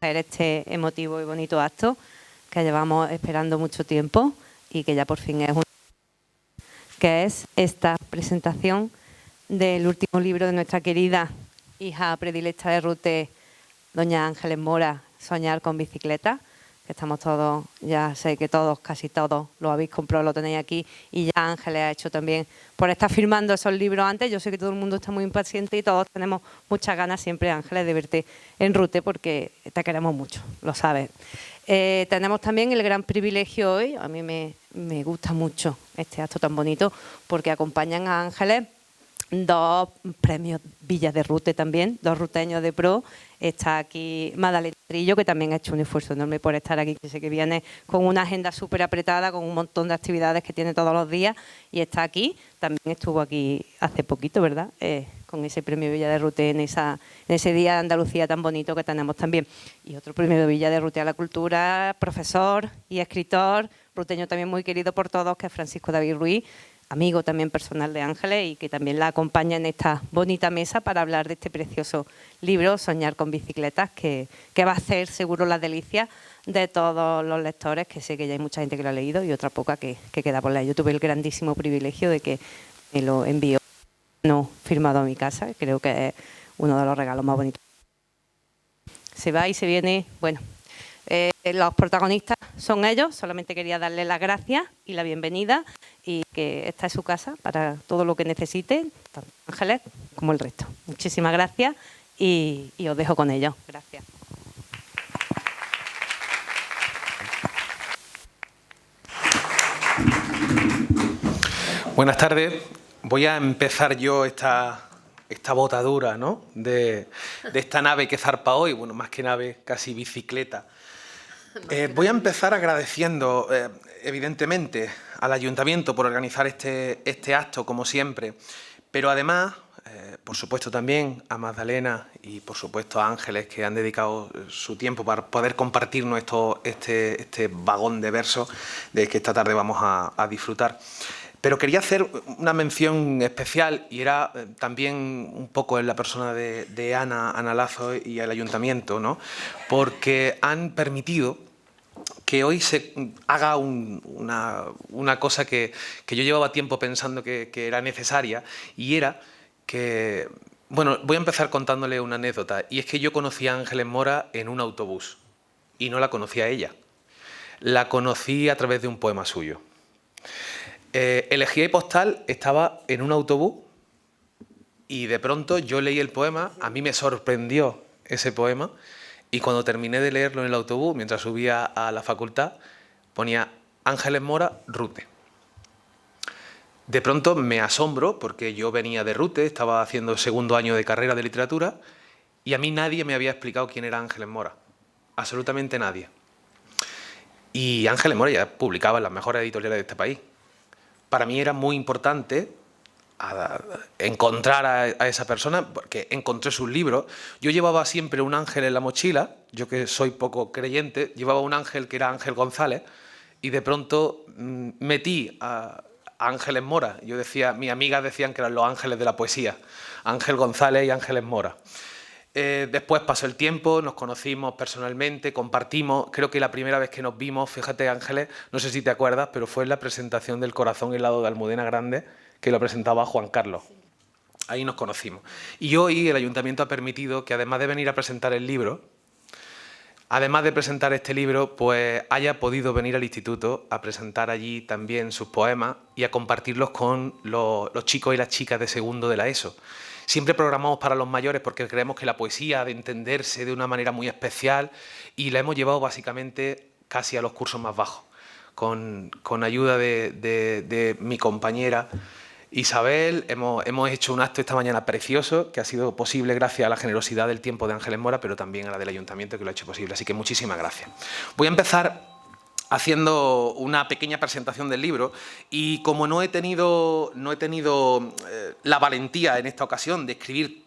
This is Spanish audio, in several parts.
este emotivo y bonito acto que llevamos esperando mucho tiempo y que ya por fin que es esta presentación del último libro de nuestra querida hija predilecta de Rute, doña Ángeles Mora, Soñar con bicicleta, que estamos todos, ya sé que todos, casi todos lo habéis comprado, lo tenéis aquí, y ya Ángeles ha hecho también por estar firmando esos libros antes. Yo sé que todo el mundo está muy impaciente y todos tenemos muchas ganas siempre, Ángeles, de verte en Rute porque te queremos mucho, lo sabes. Tenemos también el gran privilegio hoy, a mí me gusta mucho este acto tan bonito, porque acompañan a Ángeles 2 premios Villa de Rute también, 2 ruteños de pro. Está aquí Madalena Trillo, que también ha hecho un esfuerzo enorme por estar aquí, que sé que viene con una agenda súper apretada, con un montón de actividades que tiene todos los días, y está aquí. También estuvo aquí hace poquito, ¿verdad?, con ese premio Villa de Rute en ese Día de Andalucía tan bonito que tenemos también. Y otro premio de Villa de Rute a la Cultura, profesor y escritor, ruteño también muy querido por todos, que es Francisco David Ruiz, amigo también personal de Ángeles y que también la acompaña en esta bonita mesa para hablar de este precioso libro, Soñar con bicicletas, que va a hacer seguro la delicia de todos los lectores, que sé que ya hay mucha gente que lo ha leído y otra poca que queda por leer. Yo tuve el grandísimo privilegio de que me lo envió no firmado a mi casa, creo que es uno de los regalos más bonitos. Se va y se viene, bueno. Los protagonistas son ellos, solamente quería darles las gracias y la bienvenida y que esta es su casa para todo lo que necesiten, tanto Ángeles como el resto. Muchísimas gracias y os dejo con ellos. Gracias. Buenas tardes. Voy a empezar yo esta botadura, ¿no?, de esta nave que zarpa hoy, bueno, más que nave, casi bicicleta. Voy a empezar agradeciendo, evidentemente, al Ayuntamiento por organizar este acto, como siempre, pero además, por supuesto, también a Magdalena y, por supuesto, a Ángeles, que han dedicado su tiempo para poder compartirnos este vagón de versos de que esta tarde vamos a disfrutar. Pero quería hacer una mención especial, y era también un poco en la persona de Ana Lazo y el Ayuntamiento, ¿no?, porque han permitido que hoy se haga una cosa que yo llevaba tiempo pensando que era necesaria, y era que... Bueno, voy a empezar contándole una anécdota, y es que yo conocí a Ángeles Mora en un autobús, y no la conocí a ella. La conocí a través de un poema suyo. El Ejía y Postal estaba en un autobús y de pronto yo leí el poema, a mí me sorprendió ese poema, y cuando terminé de leerlo en el autobús, mientras subía a la facultad, ponía Ángeles Mora, Rute. De pronto me asombro porque yo venía de Rute, estaba haciendo el 2º año de carrera de literatura y a mí nadie me había explicado quién era Ángeles Mora, absolutamente nadie. Y Ángeles Mora ya publicaba en las mejores editoriales de este país. Para mí era muy importante encontrar a esa persona, porque encontré sus libros. Yo llevaba siempre un ángel en la mochila, yo que soy poco creyente, llevaba un ángel que era Ángel González, y de pronto metí a Ángeles Mora. Yo decía, mis amigas decían que eran los ángeles de la poesía, Ángel González y Ángeles Mora. Después pasó el tiempo, nos conocimos personalmente, compartimos. Creo que la primera vez que nos vimos, fíjate, Ángeles, no sé si te acuerdas, pero fue en la presentación del Corazón helado de Almudena Grande, que lo presentaba Juan Carlos. Ahí nos conocimos. Y hoy el Ayuntamiento ha permitido que, además de venir a presentar el libro, además de presentar este libro, pues haya podido venir al instituto a presentar allí también sus poemas y a compartirlos con los chicos y las chicas de 2º de la ESO. Siempre programamos para los mayores porque creemos que la poesía ha de entenderse de una manera muy especial, y la hemos llevado básicamente casi a los cursos más bajos, con ayuda de mi compañera Isabel. Hemos hecho un acto esta mañana precioso que ha sido posible gracias a la generosidad del tiempo de Ángeles Mora, pero también a la del Ayuntamiento, que lo ha hecho posible. Así que muchísimas gracias. Voy a empezar haciendo una pequeña presentación del libro, y como no he tenido la valentía en esta ocasión de escribir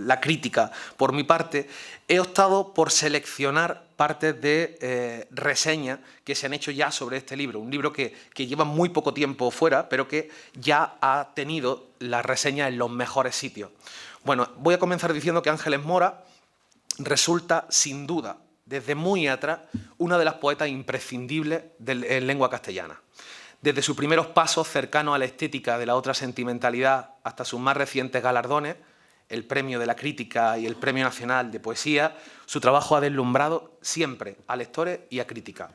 la crítica por mi parte, he optado por seleccionar partes de reseñas que se han hecho ya sobre este libro, un libro que lleva muy poco tiempo fuera, pero que ya ha tenido las reseñas en los mejores sitios. Bueno, voy a comenzar diciendo que Ángeles Mora resulta, sin duda, desde muy atrás, una de las poetas imprescindibles en lengua castellana. Desde sus primeros pasos cercanos a la estética de la otra sentimentalidad hasta sus más recientes galardones, el Premio de la Crítica y el Premio Nacional de Poesía, su trabajo ha deslumbrado siempre a lectores y a críticas.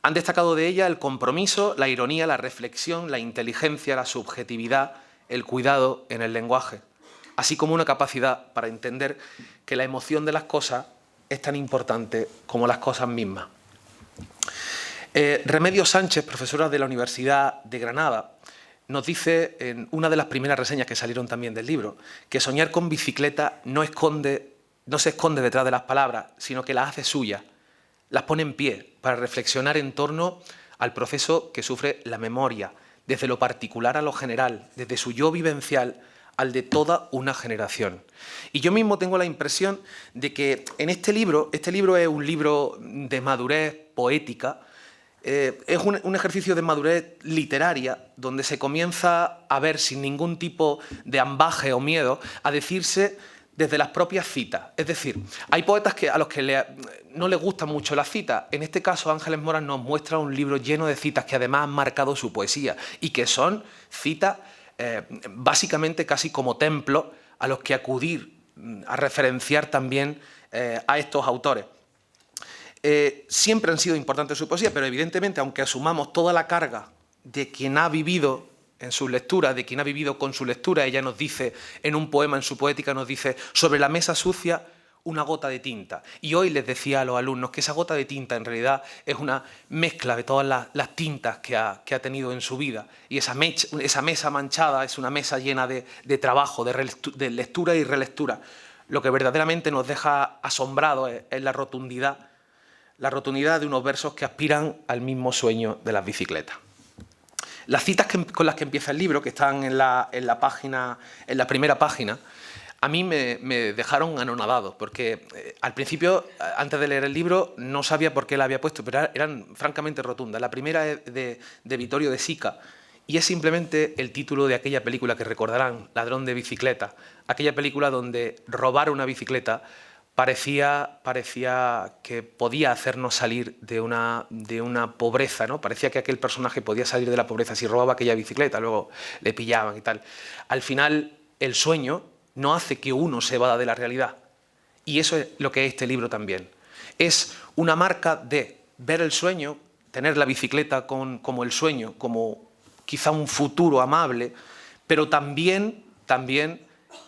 Han destacado de ella el compromiso, la ironía, la reflexión, la inteligencia, la subjetividad, el cuidado en el lenguaje, así como una capacidad para entender que la emoción de las cosas es tan importante como las cosas mismas. Remedios Sánchez, profesora de la Universidad de Granada, nos dice en una de las primeras reseñas que salieron también del libro, que soñar con bicicleta no se esconde detrás de las palabras, sino que las hace suyas, las pone en pie para reflexionar en torno al proceso que sufre la memoria, desde lo particular a lo general, desde su yo vivencial al de toda una generación. Y yo mismo tengo la impresión de que en este libro es un libro de madurez poética, es un ejercicio de madurez literaria donde se comienza a ver sin ningún tipo de ambaje o miedo a decirse desde las propias citas. Es decir, hay poetas a los que no les gustan mucho las citas. En este caso, Ángeles Mora nos muestra un libro lleno de citas que además han marcado su poesía y que son citas básicamente casi como templos a los que acudir a referenciar también a estos autores. Siempre han sido importantes su poesía, pero evidentemente, aunque asumamos toda la carga de quien ha vivido en sus lecturas, de quien ha vivido con su lectura, ella nos dice en un poema, en su poética, nos dice: sobre la mesa sucia una gota de tinta. Y hoy les decía a los alumnos que esa gota de tinta en realidad es una mezcla de todas las tintas que ha tenido en su vida. Y esa mesa manchada es una mesa llena de trabajo, de lectura y relectura. Lo que verdaderamente nos deja asombrados es la rotundidad de unos versos que aspiran al mismo sueño de las bicicletas. Las citas con las que empieza el libro, que están en la primera página, a mí me dejaron anonadado, porque al principio, antes de leer el libro, no sabía por qué la había puesto, pero eran francamente rotundas. La primera es de Vittorio De Sica, y es simplemente el título de aquella película que recordarán, Ladrón de bicicleta, aquella película donde robar una bicicleta parecía que podía hacernos salir de una pobreza, ¿no? Parecía que aquel personaje podía salir de la pobreza si robaba aquella bicicleta, luego le pillaban y tal. Al final, el sueño no hace que uno se evada de la realidad. Y eso es lo que es este libro también. Es una marca de ver el sueño, tener la bicicleta como el sueño, como quizá un futuro amable, pero también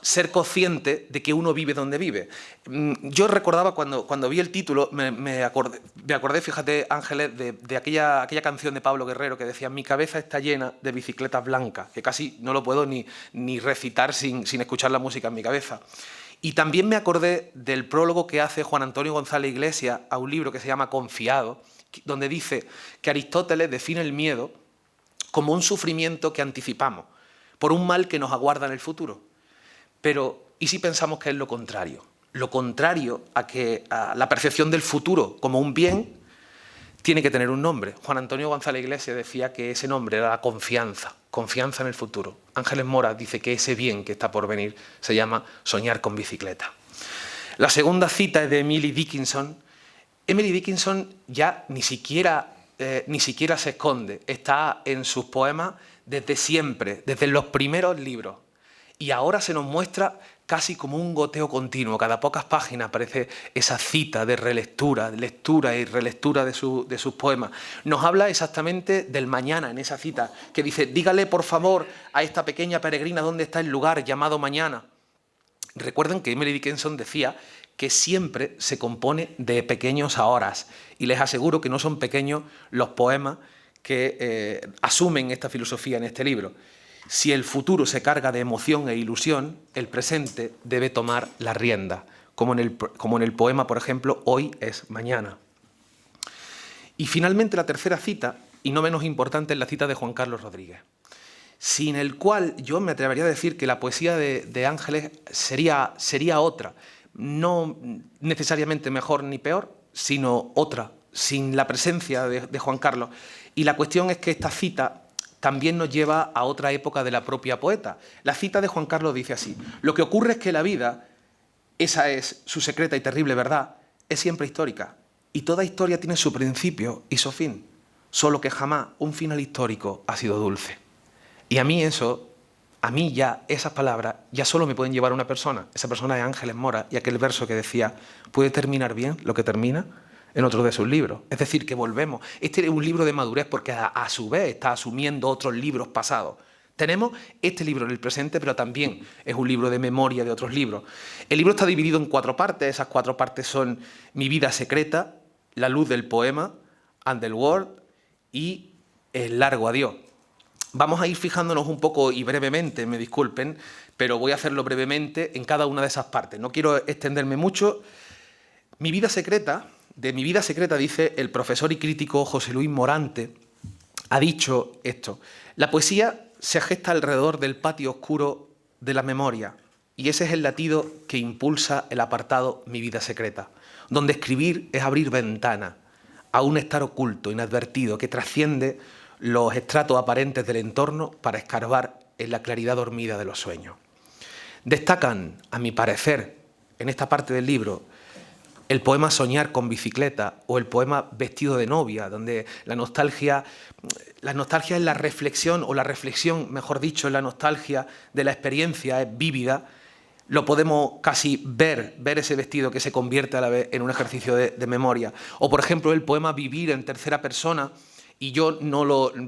ser consciente de que uno vive donde vive. Yo recordaba cuando vi el título, me acordé, fíjate, Ángeles, de aquella canción de Pablo Guerrero que decía: mi cabeza está llena de bicicletas blancas, que casi no lo puedo ni recitar sin escuchar la música en mi cabeza. Y también me acordé del prólogo que hace Juan Antonio González Iglesias a un libro que se llama Confiado, donde dice que Aristóteles define el miedo como un sufrimiento que anticipamos por un mal que nos aguarda en el futuro. Pero, ¿y si pensamos que es lo contrario? Lo contrario a la percepción del futuro como un bien tiene que tener un nombre. Juan Antonio González Iglesias decía que ese nombre era la confianza en el futuro. Ángeles Mora dice que ese bien que está por venir se llama soñar con bicicleta. La segunda cita es de Emily Dickinson. Emily Dickinson ya ni siquiera se esconde, está en sus poemas desde siempre, desde los primeros libros. Y ahora se nos muestra casi como un goteo continuo. Cada pocas páginas aparece esa cita de relectura, de lectura y relectura de sus poemas. Nos habla exactamente del mañana en esa cita, que dice: dígale por favor a esta pequeña peregrina dónde está el lugar llamado mañana. Recuerden que Emily Dickinson decía que siempre se compone de pequeños ahoras. Y les aseguro que no son pequeños los poemas que asumen esta filosofía en este libro. Si el futuro se carga de emoción e ilusión, el presente debe tomar la rienda, como en el poema, por ejemplo, Hoy es mañana. Y finalmente la tercera cita, y no menos importante, es la cita de Juan Carlos Rodríguez, sin el cual yo me atrevería a decir que la poesía de Ángeles sería otra, no necesariamente mejor ni peor, sino otra, sin la presencia de Juan Carlos. Y la cuestión es que esta cita también nos lleva a otra época de la propia poeta. La cita de Juan Carlos dice así: lo que ocurre es que la vida esa es su secreta y terrible verdad, es siempre histórica. Y toda historia tiene su principio y su fin, solo que jamás un final histórico ha sido dulce. Y a mí ya esas palabras ya solo me pueden llevar a una persona. Esa persona es Ángeles Mora, y aquel verso que decía, ¿puede terminar bien lo que termina? En otro de sus libros. Es decir, que volvemos. Este es un libro de madurez porque a su vez está asumiendo otros libros pasados. Tenemos este libro en el presente, pero también es un libro de memoria de otros libros. El libro está dividido en 4 partes. Esas 4 partes son Mi vida secreta, La luz del poema, Underworld y El largo adiós. Vamos a ir fijándonos un poco y brevemente, me disculpen, pero voy a hacerlo brevemente en cada una de esas partes. No quiero extenderme mucho. Mi vida secreta, de Mi vida secreta dice el profesor y crítico José Luis Morante, ha dicho esto: la poesía se gesta alrededor del patio oscuro de la memoria, y ese es el latido que impulsa el apartado Mi vida secreta, donde escribir es abrir ventana a un estar oculto, inadvertido, que trasciende los estratos aparentes del entorno para escarbar en la claridad dormida de los sueños. Destacan, a mi parecer, en esta parte del libro, el poema Soñar con bicicleta o el poema Vestido de novia, donde la nostalgia es la reflexión, o la reflexión, mejor dicho, es la nostalgia de la experiencia, es vívida. Lo podemos casi ver ese vestido que se convierte a la vez en un ejercicio de memoria. O, por ejemplo, el poema Vivir en tercera persona. Y yo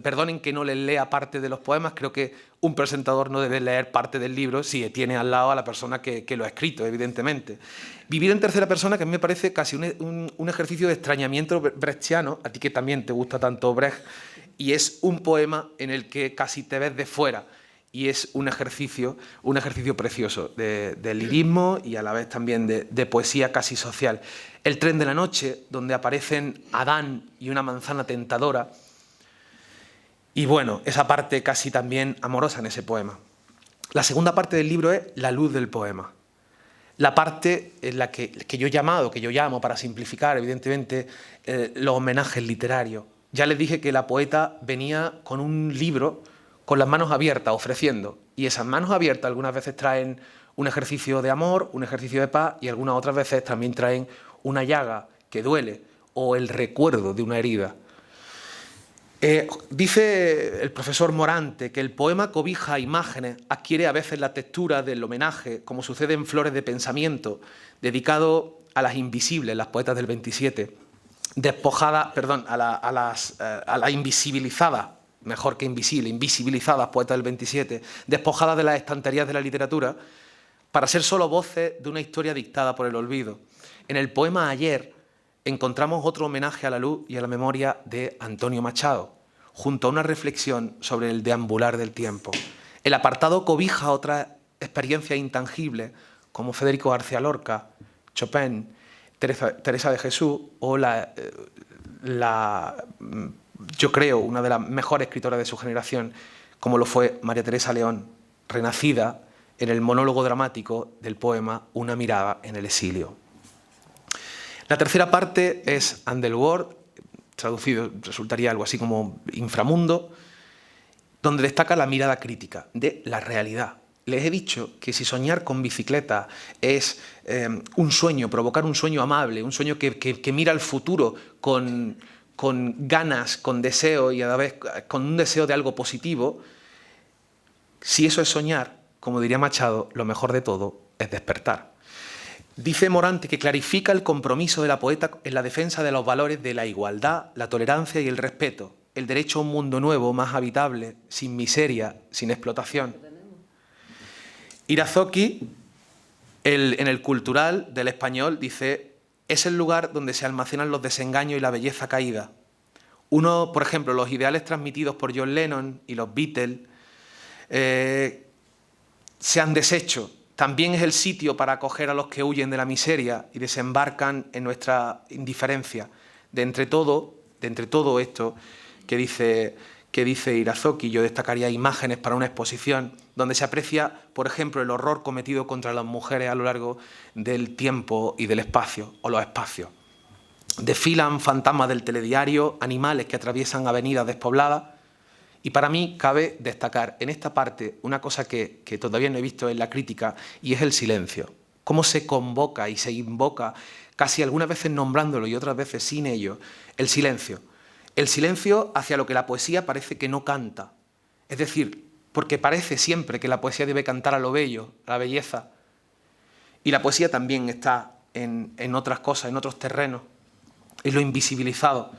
perdonen que no les lea parte de los poemas, creo que un presentador no debe leer parte del libro si tiene al lado a la persona que lo ha escrito, evidentemente. Vivir en tercera persona, que a mí me parece casi un ejercicio de extrañamiento brechtiano, a ti que también te gusta tanto Brecht, y es un poema en el que casi te ves de fuera, y es un ejercicio precioso de lirismo y a la vez también de poesía casi social. El tren de la noche, donde aparecen Adán y una manzana tentadora. Y bueno, esa parte casi también amorosa en ese poema. La segunda parte del libro es la luz del poema. La parte en la que yo llamo, para simplificar, evidentemente, los homenajes literarios. Ya les dije que la poeta venía con un libro con las manos abiertas, ofreciendo. Y esas manos abiertas algunas veces traen un ejercicio de amor, un ejercicio de paz, y algunas otras veces también traen una llaga que duele o el recuerdo de una herida. Dice el profesor Morante que el poema cobija imágenes, adquiere a veces la textura del homenaje, como sucede en Flores de pensamiento, dedicado a las invisibles, las poetas del 27, a las invisibilizadas, mejor que invisible, invisibilizadas poetas del 27, despojadas de las estanterías de la literatura, para ser solo voces de una historia dictada por el olvido. En el poema Ayer encontramos otro homenaje a la luz y a la memoria de Antonio Machado, junto a una reflexión sobre el deambular del tiempo. El apartado cobija otras experiencias intangibles, como Federico García Lorca, Chopin, Teresa de Jesús o yo creo, una de las mejores escritoras de su generación, como lo fue María Teresa León, renacida en el monólogo dramático del poema Una mirada en el exilio. La tercera parte es Underworld, traducido resultaría algo así como inframundo, donde destaca la mirada crítica de la realidad. Les he dicho que si soñar con bicicleta es un sueño, provocar un sueño amable, un sueño que mira al futuro con ganas, con deseo y a la vez con un deseo de algo positivo, si eso es soñar, como diría Machado, lo mejor de todo es despertar. Dice Morante que clarifica el compromiso de la poeta en la defensa de los valores de la igualdad, la tolerancia y el respeto, el derecho a un mundo nuevo, más habitable, sin miseria, sin explotación. Irazoqui, en el Cultural del Español, dice: es el lugar donde se almacenan los desengaños y la belleza caída. Uno, por ejemplo, los ideales transmitidos por John Lennon y los Beatles se han deshecho. También es el sitio para acoger a los que huyen de la miseria y desembarcan en nuestra indiferencia. De entre todo esto que dice Irazoqui, yo destacaría imágenes para una exposición donde se aprecia, por ejemplo, el horror cometido contra las mujeres a lo largo del tiempo y del espacio, o los espacios. Desfilan fantasmas del telediario, animales que atraviesan avenidas despobladas. Y para mí cabe destacar en esta parte una cosa que todavía no he visto en la crítica, y es el silencio. cómo se convoca y se invoca, casi algunas veces nombrándolo y otras veces sin ello, el silencio. El silencio hacia lo que la poesía parece que no canta. Es decir, porque parece siempre que la poesía debe cantar a lo bello, a la belleza. Y la poesía también está en otras cosas, en otros terrenos, en lo invisibilizado.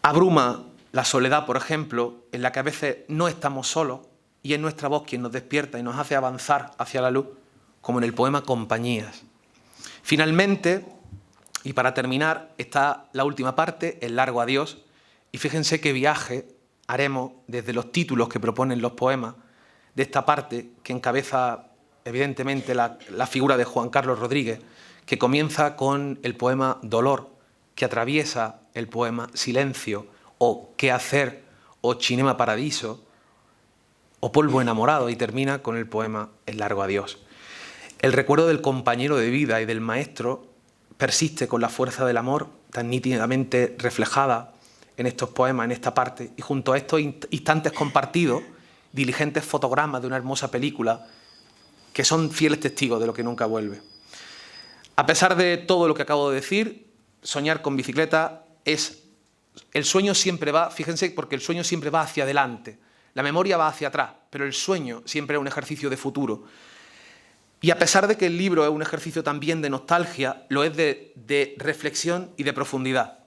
Abruma la soledad, por ejemplo, en la que a veces no estamos solos y es nuestra voz quien nos despierta y nos hace avanzar hacia la luz, como en el poema Compañías. Finalmente, y para terminar, está la última parte, el largo adiós, y fíjense qué viaje haremos desde los títulos que proponen los poemas de esta parte que encabeza evidentemente la figura de Juan Carlos Rodríguez, que comienza con el poema Dolor, que atraviesa el poema Silencio, o Qué hacer, o Cinema Paradiso, o Polvo enamorado, y termina con el poema El largo adiós. El recuerdo del compañero de vida y del maestro persiste con la fuerza del amor, tan nítidamente reflejada en estos poemas, en esta parte, y junto a estos instantes compartidos, diligentes fotogramas de una hermosa película, que son fieles testigos de lo que nunca vuelve. A pesar de todo lo que acabo de decir, soñar con bicicleta es... El sueño siempre va, fíjense, porque el sueño siempre va hacia adelante, la memoria va hacia atrás, pero el sueño siempre es un ejercicio de futuro. Y a pesar de que el libro es un ejercicio también de nostalgia, lo es de reflexión y de profundidad.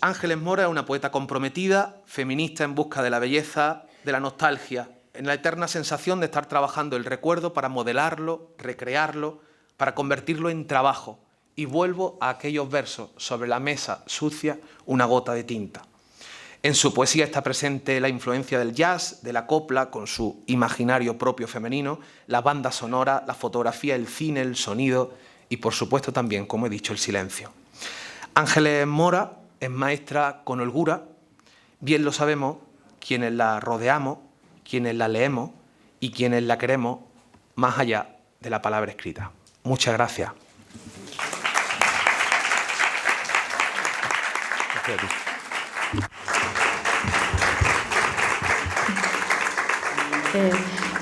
Ángeles Mora una poeta comprometida, feminista en busca de la belleza, de la nostalgia, en la eterna sensación de estar trabajando el recuerdo para modelarlo, recrearlo, para convertirlo en trabajo. Y vuelvo a aquellos versos: sobre la mesa sucia una gota de tinta. En su poesía está presente la influencia del jazz, de la copla, con su imaginario propio femenino, la banda sonora, la fotografía, el cine, el sonido y, por supuesto, también, como he dicho, el silencio. Ángeles Mora es maestra con holgura, bien lo sabemos quienes la rodeamos, quienes la leemos y quienes la queremos más allá de la palabra escrita. Muchas gracias.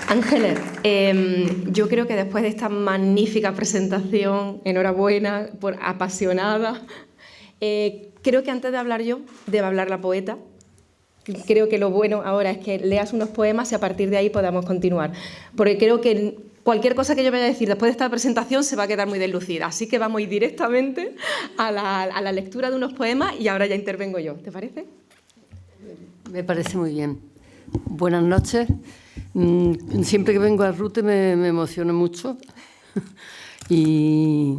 Ángeles, yo creo que después de esta magnífica presentación, enhorabuena, apasionada, creo que antes de hablar yo, debe hablar la poeta. Creo que lo bueno ahora es que leas unos poemas y a partir de ahí podamos continuar. Porque creo que cualquier cosa que yo vaya a decir después de esta presentación se va a quedar muy deslucida. Así que vamos a ir directamente a la lectura de unos poemas y ahora ya intervengo yo. ¿Te parece? Me parece muy bien. Buenas noches. Siempre que vengo a Rute me emociono mucho y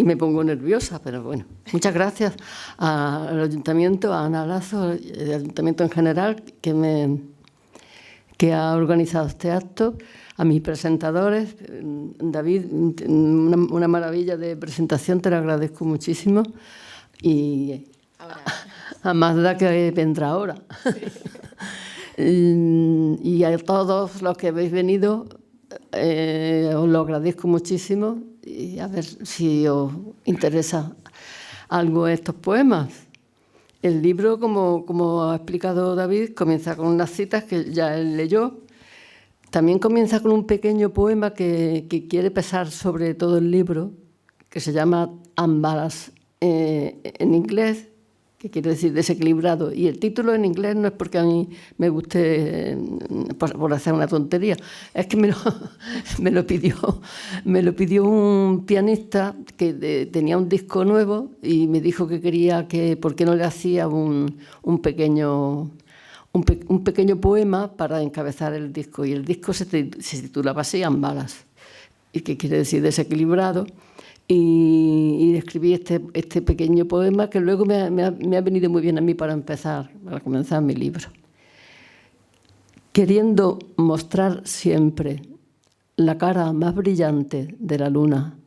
me pongo nerviosa, pero bueno. Muchas gracias al Ayuntamiento, a Ana Lazo, al Ayuntamiento en general, que ha organizado este acto, a mis presentadores. David, una maravilla de presentación, te lo agradezco muchísimo. Y a Magda, que vendrá ahora. Sí. Y a todos los que habéis venido, os lo agradezco muchísimo y a ver si os interesa algo estos poemas. El libro, como ha explicado David, comienza con unas citas que ya él leyó. También comienza con un pequeño poema que quiere pesar sobre todo el libro, que se llama Ambalas en inglés, que quiere decir desequilibrado. Y el título en inglés no es porque a mí me guste por hacer una tontería, es que me lo pidió un pianista que tenía un disco nuevo y me dijo que quería por qué no le hacía un pequeño poema para encabezar el disco. Y el disco se titulaba así, Ambalas, y que quiere decir desequilibrado. Y escribí este pequeño poema que luego me ha venido muy bien a mí para comenzar mi libro. Queriendo mostrar siempre la cara más brillante de la luna,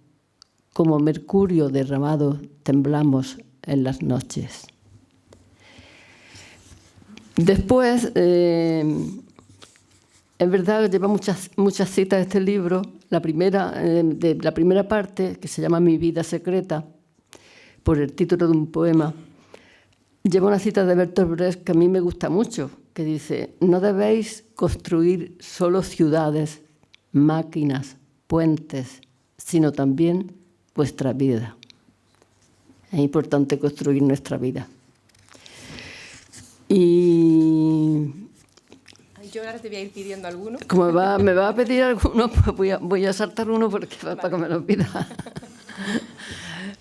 como mercurio derramado temblamos en las noches. Después, es verdad, lleva muchas citas este libro. La primera parte, que se llama Mi vida secreta, por el título de un poema, lleva una cita de Bertolt Brecht que a mí me gusta mucho, que dice: no debéis construir solo ciudades, máquinas puentes, sino también vuestra vida. Es importante construir nuestra vida. Y yo ahora te voy a ir pidiendo alguno. como me va a pedir alguno, pues voy a saltar uno porque para que me lo pida.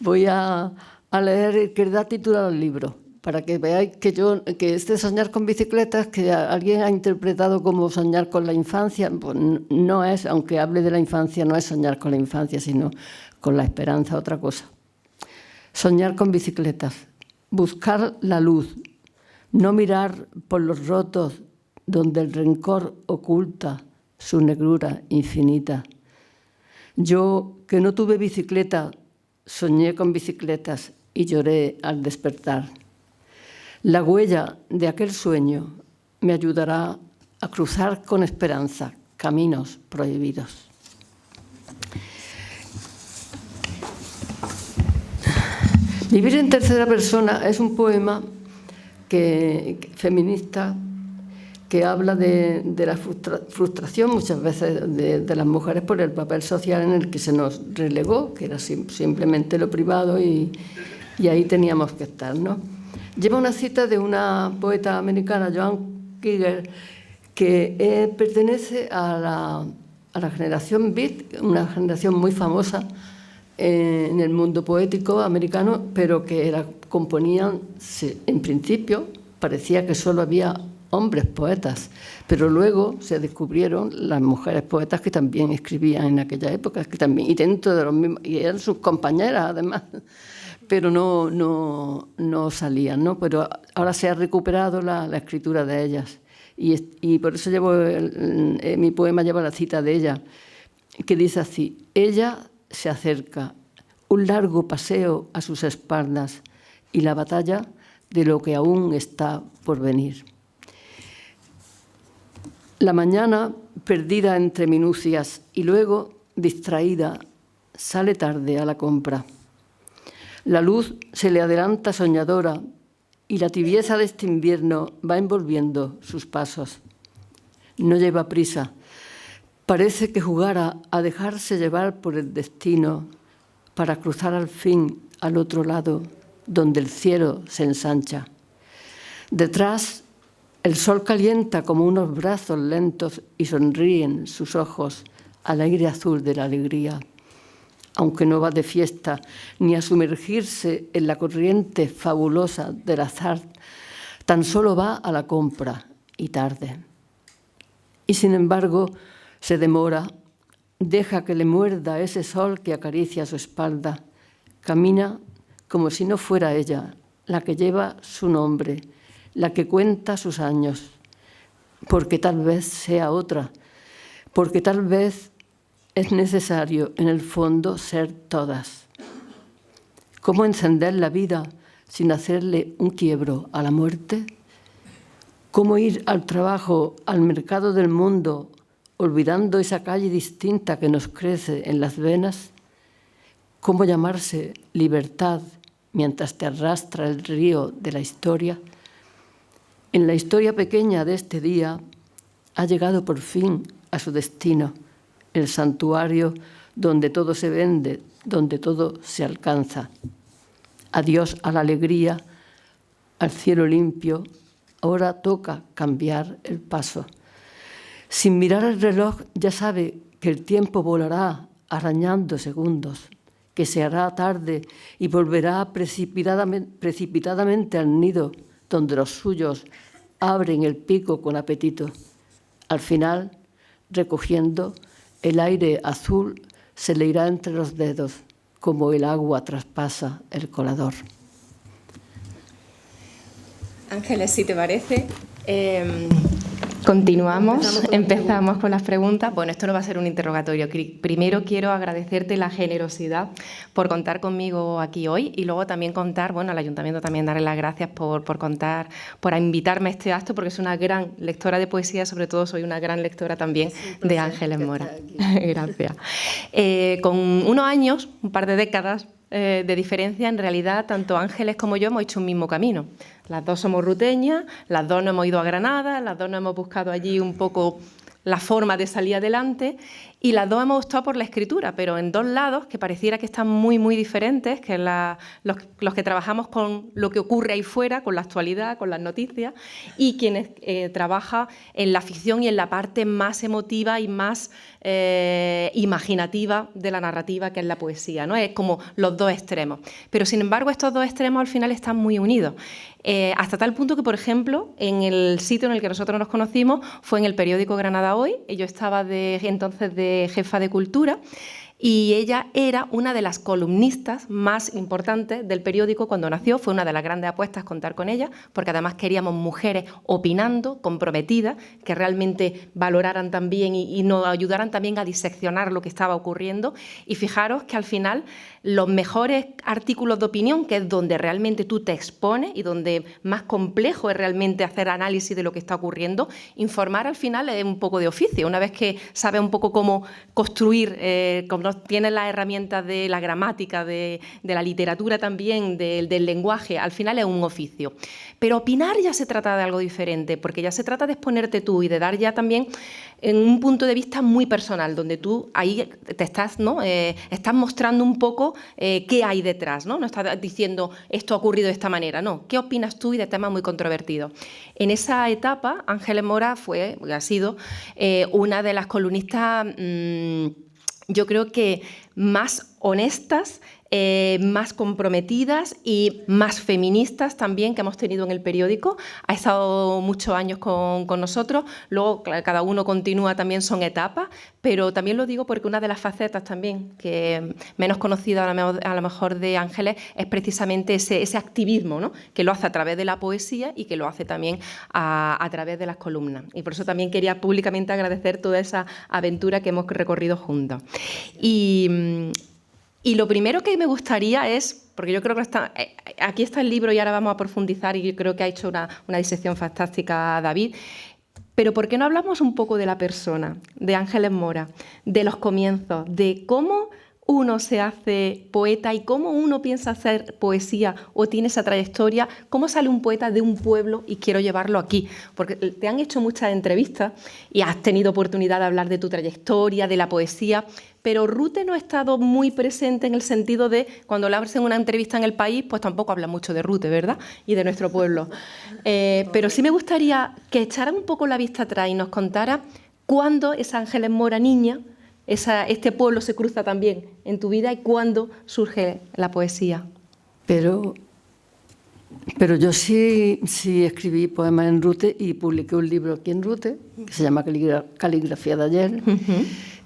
Voy a leer que da título al libro, para que veáis que este soñar con bicicletas, que alguien ha interpretado como soñar con la infancia, pues no es, aunque hable de la infancia, no es soñar con la infancia, sino con la esperanza, otra cosa. Soñar con bicicletas, buscar la luz, no mirar por los rotos donde el rencor oculta su negrura infinita. Yo, que no tuve bicicleta, soñé con bicicletas y lloré al despertar. La huella de aquel sueño me ayudará a cruzar con esperanza caminos prohibidos. Vivir en tercera persona es un poema feminista que habla de la frustración muchas veces de las mujeres por el papel social en el que se nos relegó, que era simplemente lo privado y ahí teníamos que estar, ¿no? Lleva una cita de una poeta americana, Joan Kiger, que pertenece a la generación Beat, una generación muy famosa en el mundo poético americano, pero que componían, en principio, parecía que solo había hombres poetas, pero luego se descubrieron las mujeres poetas que también escribían en aquella época, y dentro de los mismos, y eran sus compañeras además, pero no salían, ¿no? Pero ahora se ha recuperado la escritura de ellas, y por eso mi poema lleva la cita de ella, que dice así: ella se acerca, un largo paseo a sus espaldas y la batalla de lo que aún está por venir. La mañana, perdida entre minucias y luego, distraída, sale tarde a la compra. La luz se le adelanta soñadora y la tibieza de este invierno va envolviendo sus pasos. No lleva prisa. Parece que jugara a dejarse llevar por el destino para cruzar al fin al otro lado, donde el cielo se ensancha. Detrás, el sol calienta como unos brazos lentos y sonríen sus ojos al aire azul de la alegría. Aunque no va de fiesta ni a sumergirse en la corriente fabulosa del azar, tan solo va a la compra y tarde. Y sin embargo, se demora, deja que le muerda ese sol que acaricia su espalda, camina como si no fuera ella, la que lleva su nombre, la que cuenta sus años, porque tal vez sea otra, porque tal vez es necesario en el fondo ser todas. ¿Cómo encender la vida sin hacerle un quiebro a la muerte? ¿Cómo ir al trabajo, al mercado del mundo, olvidando esa calle distinta que nos crece en las venas? ¿Cómo llamarse libertad mientras te arrastra el río de la historia? En la historia pequeña de este día ha llegado por fin a su destino, el santuario donde todo se vende, donde todo se alcanza. Adiós a la alegría, al cielo limpio, ahora toca cambiar el paso. Sin mirar el reloj ya sabe que el tiempo volará arañando segundos, que se hará tarde y volverá precipitadamente al nido donde los suyos abren el pico con apetito. Al final, recogiendo, el aire azul se le irá entre los dedos, como el agua traspasa el colador. Ángeles, si te parece, continuamos, empezamos con las preguntas. Bueno, esto no va a ser un interrogatorio. Primero quiero agradecerte la generosidad por contar conmigo aquí hoy y luego también contar, bueno, al Ayuntamiento también darle las gracias por contar, por invitarme a este acto, porque es una gran lectora de poesía, sobre todo soy una gran lectora también de Ángeles Mora. Gracias. Con unos años, un par de décadas de diferencia, en realidad tanto Ángeles como yo hemos hecho un mismo camino. Las dos somos ruteñas, las dos nos hemos ido a Granada, las dos nos hemos buscado allí un poco la forma de salir adelante, y las dos hemos optado por la escritura, pero en dos lados que pareciera que están muy, muy diferentes, que los que trabajamos con lo que ocurre ahí fuera, con la actualidad, con las noticias, y quienes trabajan en la ficción y en la parte más emotiva y más imaginativa de la narrativa, que es la poesía, ¿no? Es como los dos extremos. Pero, sin embargo, estos dos extremos al final están muy unidos. Hasta tal punto que, por ejemplo, en el sitio en el que nosotros nos conocimos fue en el periódico Granada Hoy. Yo estaba entonces de jefa de cultura y ella era una de las columnistas más importantes del periódico cuando nació. Fue una de las grandes apuestas contar con ella, porque además queríamos mujeres opinando, comprometidas, que realmente valoraran también y nos ayudaran también a diseccionar lo que estaba ocurriendo. Y fijaros que al final los mejores artículos de opinión, que es donde realmente tú te expones y donde más complejo es realmente hacer análisis de lo que está ocurriendo, informar al final es un poco de oficio. Una vez que sabes un poco cómo construir, cómo tienes las herramientas de la gramática, de la literatura también, del lenguaje, al final es un oficio. Pero opinar ya se trata de algo diferente, porque ya se trata de exponerte tú y de dar ya también en un punto de vista muy personal, donde tú ahí te estás, ¿no? Estás mostrando un poco qué hay detrás, ¿no? No estás diciendo esto ha ocurrido de esta manera, no. ¿Qué opinas tú y de temas muy controvertidos? En esa etapa, Ángeles Mora ha sido una de las columnistas, yo creo que más honestas, más comprometidas y más feministas también que hemos tenido en el periódico. Ha estado muchos años con nosotros, luego cada uno continúa, también son etapas, pero también lo digo porque una de las facetas también que menos conocida a lo mejor de Ángeles es precisamente ese activismo, ¿no? Que lo hace a través de la poesía y que lo hace también a través de las columnas. Y por eso también quería públicamente agradecer toda esa aventura que hemos recorrido juntos. Y lo primero que me gustaría es, porque yo creo que aquí está el libro y ahora vamos a profundizar, y yo creo que ha hecho una disección fantástica David, pero ¿por qué no hablamos un poco de la persona, de Ángeles Mora, de los comienzos, de cómo uno se hace poeta y cómo uno piensa hacer poesía o tiene esa trayectoria, cómo sale un poeta de un pueblo y quiero llevarlo aquí? Porque te han hecho muchas entrevistas y has tenido oportunidad de hablar de tu trayectoria, de la poesía, pero Rute no ha estado muy presente en el sentido de cuando le hacen una entrevista en El País, pues tampoco habla mucho de Rute, ¿verdad? Y de nuestro pueblo. Pero sí me gustaría que echara un poco la vista atrás y nos contara cuándo esa Ángeles Mora niña, este pueblo se cruza también en tu vida y cuándo surge la poesía. Pero yo sí escribí poemas en Rute y publiqué un libro aquí en Rute que se llama Caligrafía de ayer.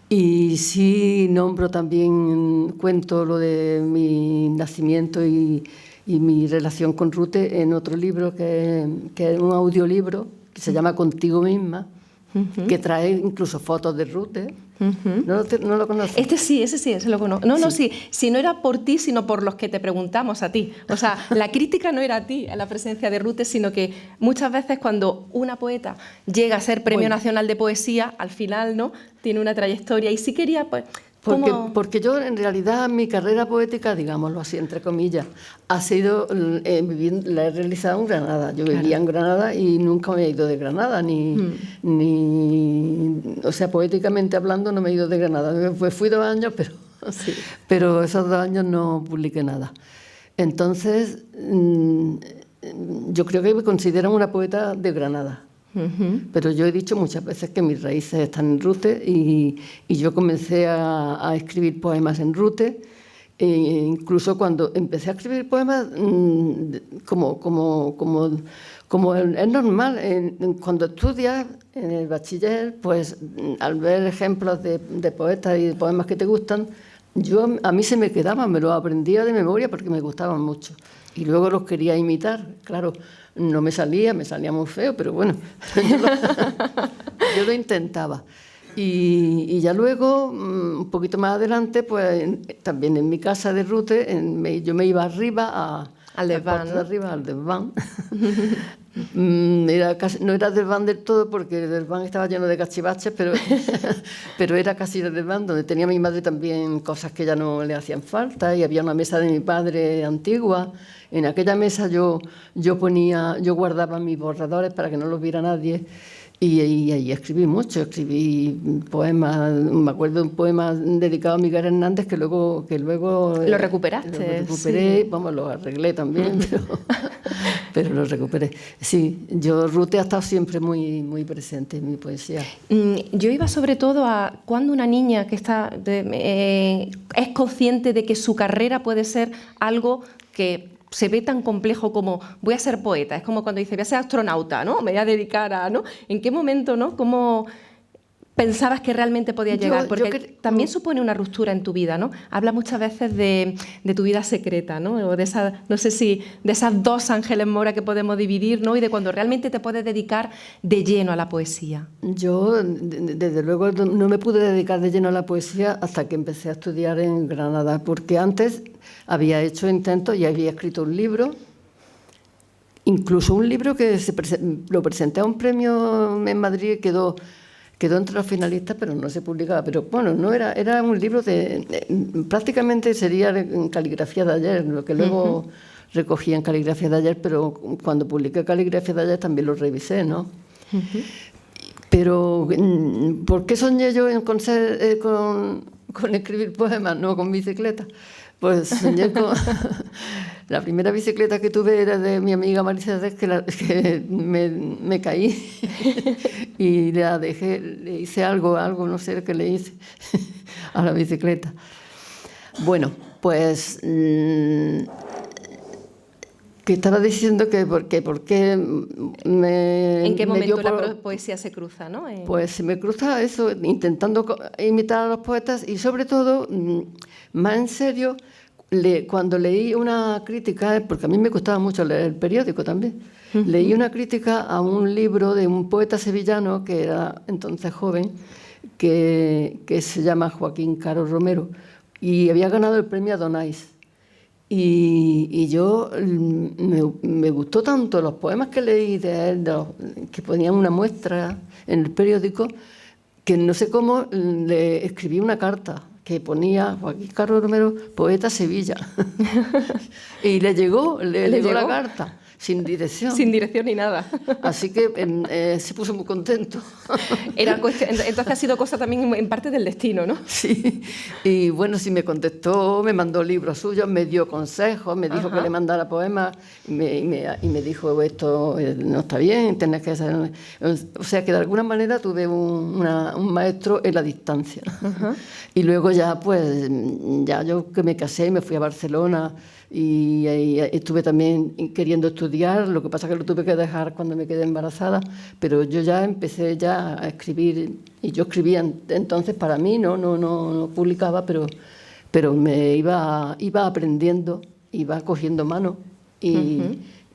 Y sí nombro también, cuento lo de mi nacimiento y mi relación con Rute en otro libro que es un audiolibro que se llama Contigo misma, que trae incluso fotos de Rute. ¿No lo conoces? Ese lo conozco. No, sí. Si no era por ti, sino por los que te preguntamos a ti. O sea, la crítica no era a ti, a la presencia de Rute, sino que muchas veces cuando una poeta llega a ser Premio Nacional de Poesía, al final, ¿no?, tiene una trayectoria. Y sí quería, pues... Porque yo, en realidad, mi carrera poética, digámoslo así, entre comillas, ha sido, la he realizado en Granada. Yo vivía en Granada y nunca me he ido de Granada, o sea, poéticamente hablando, no me he ido de Granada. Pues fui 2 años, pero esos 2 años no publiqué nada. Entonces, yo creo que me consideran una poeta de Granada. Pero yo he dicho muchas veces que mis raíces están en Rute y yo comencé a escribir poemas en Rute. Incluso cuando empecé a escribir poemas, como es normal, cuando estudias en el bachiller, pues al ver ejemplos de poetas y de poemas que te gustan, a mí se me quedaban, me los aprendía de memoria porque me gustaban mucho. Y luego los quería imitar, claro. No me salía muy feo, pero bueno, yo lo intentaba. Y ya luego, un poquito más adelante, pues también en mi casa de Rute, yo me iba arriba al desván, ¿no? Arriba, al desván. No era desván del todo porque el desván estaba lleno de cachivaches, pero era casi el desván donde tenía mi madre también cosas que ya no le hacían falta, y había una mesa de mi padre antigua. En aquella mesa yo guardaba mis borradores para que no los viera nadie, Y ahí escribí mucho, escribí poemas, me acuerdo de un poema dedicado a Miguel Hernández que luego ¿Lo recuperaste? Lo recuperé, sí. vamos, lo arreglé también, pero lo recuperé. Sí, Ruth ha estado siempre muy, muy presente en mi poesía. Yo iba sobre todo a cuando una niña que es consciente de que su carrera puede ser algo que se ve tan complejo como voy a ser poeta, es como cuando dice voy a ser astronauta, ¿no? Me voy a dedicar a, ¿no? ¿En qué momento, ¿no? ¿Cómo pensabas que realmente podía llegar? Porque también supone una ruptura en tu vida, ¿no? Habla muchas veces de tu vida secreta, ¿no? O de esa, no sé si de esas dos Ángeles Mora que podemos dividir, ¿no? Y de cuando realmente te puedes dedicar de lleno a la poesía. Yo, desde luego, no me pude dedicar de lleno a la poesía hasta que empecé a estudiar en Granada, porque antes había hecho intentos y había escrito un libro, incluso un libro que lo presenté a un premio en Madrid y quedó entre los finalistas, pero no se publicaba. Pero bueno, no era un libro prácticamente sería en caligrafía de ayer, lo que luego recogí en caligrafía de ayer, pero cuando publiqué caligrafía de ayer también lo revisé, ¿no? Pero ¿por qué soñé yo con escribir poemas, no con bicicleta? Pues soñé con... La primera bicicleta que tuve era de mi amiga Marisa Dez, que me caí y la dejé, le hice algo, no sé qué le hice a la bicicleta. Bueno, pues... que estaba diciendo que por qué ¿En qué momento la poesía se cruza, no? Pues se me cruza eso, intentando imitar a los poetas y sobre todo, más en serio, cuando leí una crítica, porque a mí me gustaba mucho leer el periódico también, leí una crítica a un libro de un poeta sevillano que era entonces joven, que se llama Joaquín Caro Romero, y había ganado el premio Adonais. Y yo me gustó tanto los poemas que leí de él, que ponían una muestra en el periódico, que no sé cómo le escribí una carta que ponía Joaquín Caro Romero, poeta Sevilla. Y le llegó la carta. Sin dirección. Sin dirección ni nada. Así que se puso muy contento. Entonces ha sido cosa también en parte del destino, ¿no? Sí. Y bueno, sí me contestó, me mandó libros suyos, me dio consejos, me dijo que le mandara poemas y me dijo esto no está bien, tenés que hacer... O sea que de alguna manera tuve un maestro en la distancia. Y luego ya yo que me casé y me fui a Barcelona y estuve también queriendo estudiar, lo que pasa que lo tuve que dejar cuando me quedé embarazada, pero yo ya empecé a escribir, y yo escribía entonces para mí, no publicaba, pero me iba aprendiendo, iba cogiendo mano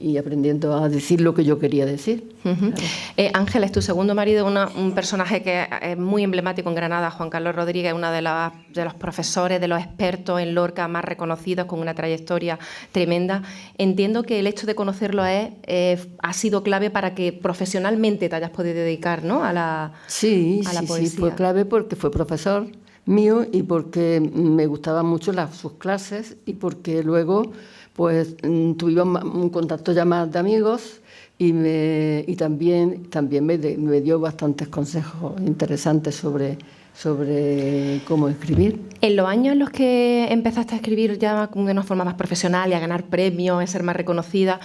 y aprendiendo a decir lo que yo quería decir. Ángeles, tu segundo marido, un personaje que es muy emblemático en Granada, Juan Carlos Rodríguez, uno de los profesores, de los expertos en Lorca más reconocidos, con una trayectoria tremenda. Entiendo que el hecho de conocerlo ha sido clave para que profesionalmente te hayas podido dedicar, ¿no? a la poesía. Sí, fue clave porque fue profesor mío y porque me gustaban mucho sus clases y porque luego pues tuvimos un contacto ya más de amigos y también me dio bastantes consejos interesantes sobre cómo escribir. En los años en los que empezaste a escribir ya de una forma más profesional y a ganar premios, a ser más reconocida,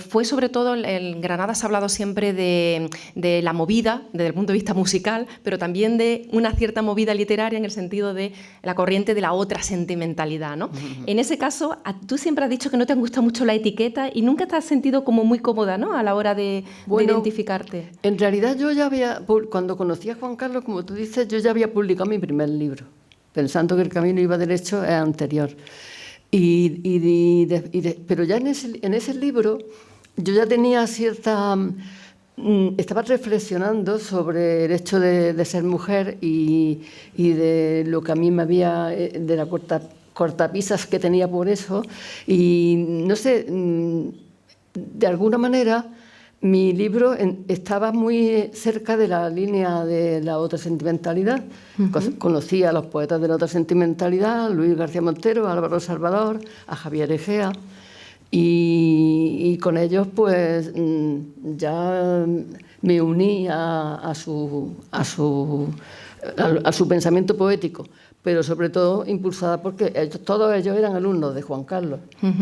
fue sobre todo, en Granada se ha hablado siempre de la movida, desde el punto de vista musical, pero también de una cierta movida literaria en el sentido de la corriente de la otra sentimentalidad, ¿no? En ese caso, tú siempre has dicho que no te han gustado mucho la etiqueta y nunca te has sentido como muy cómoda, ¿no? A la hora de identificarte. En realidad yo ya cuando conocí a Juan Carlos, como tú dices, yo ya había publicado mi primer libro, pensando que el camino iba derecho es anterior. Pero ya en ese libro yo ya tenía estaba reflexionando sobre el hecho de ser mujer y de lo que a mí me había, de la cortapisas que tenía por eso. Y no sé, de alguna manera mi libro estaba muy cerca de la línea de la otra sentimentalidad. Conocí a los poetas de la otra sentimentalidad, Luis García Montero, a Álvaro Salvador, a Javier Egea, Y con ellos pues ya me uní a su pensamiento poético, pero sobre todo impulsada porque todos ellos eran alumnos de Juan Carlos.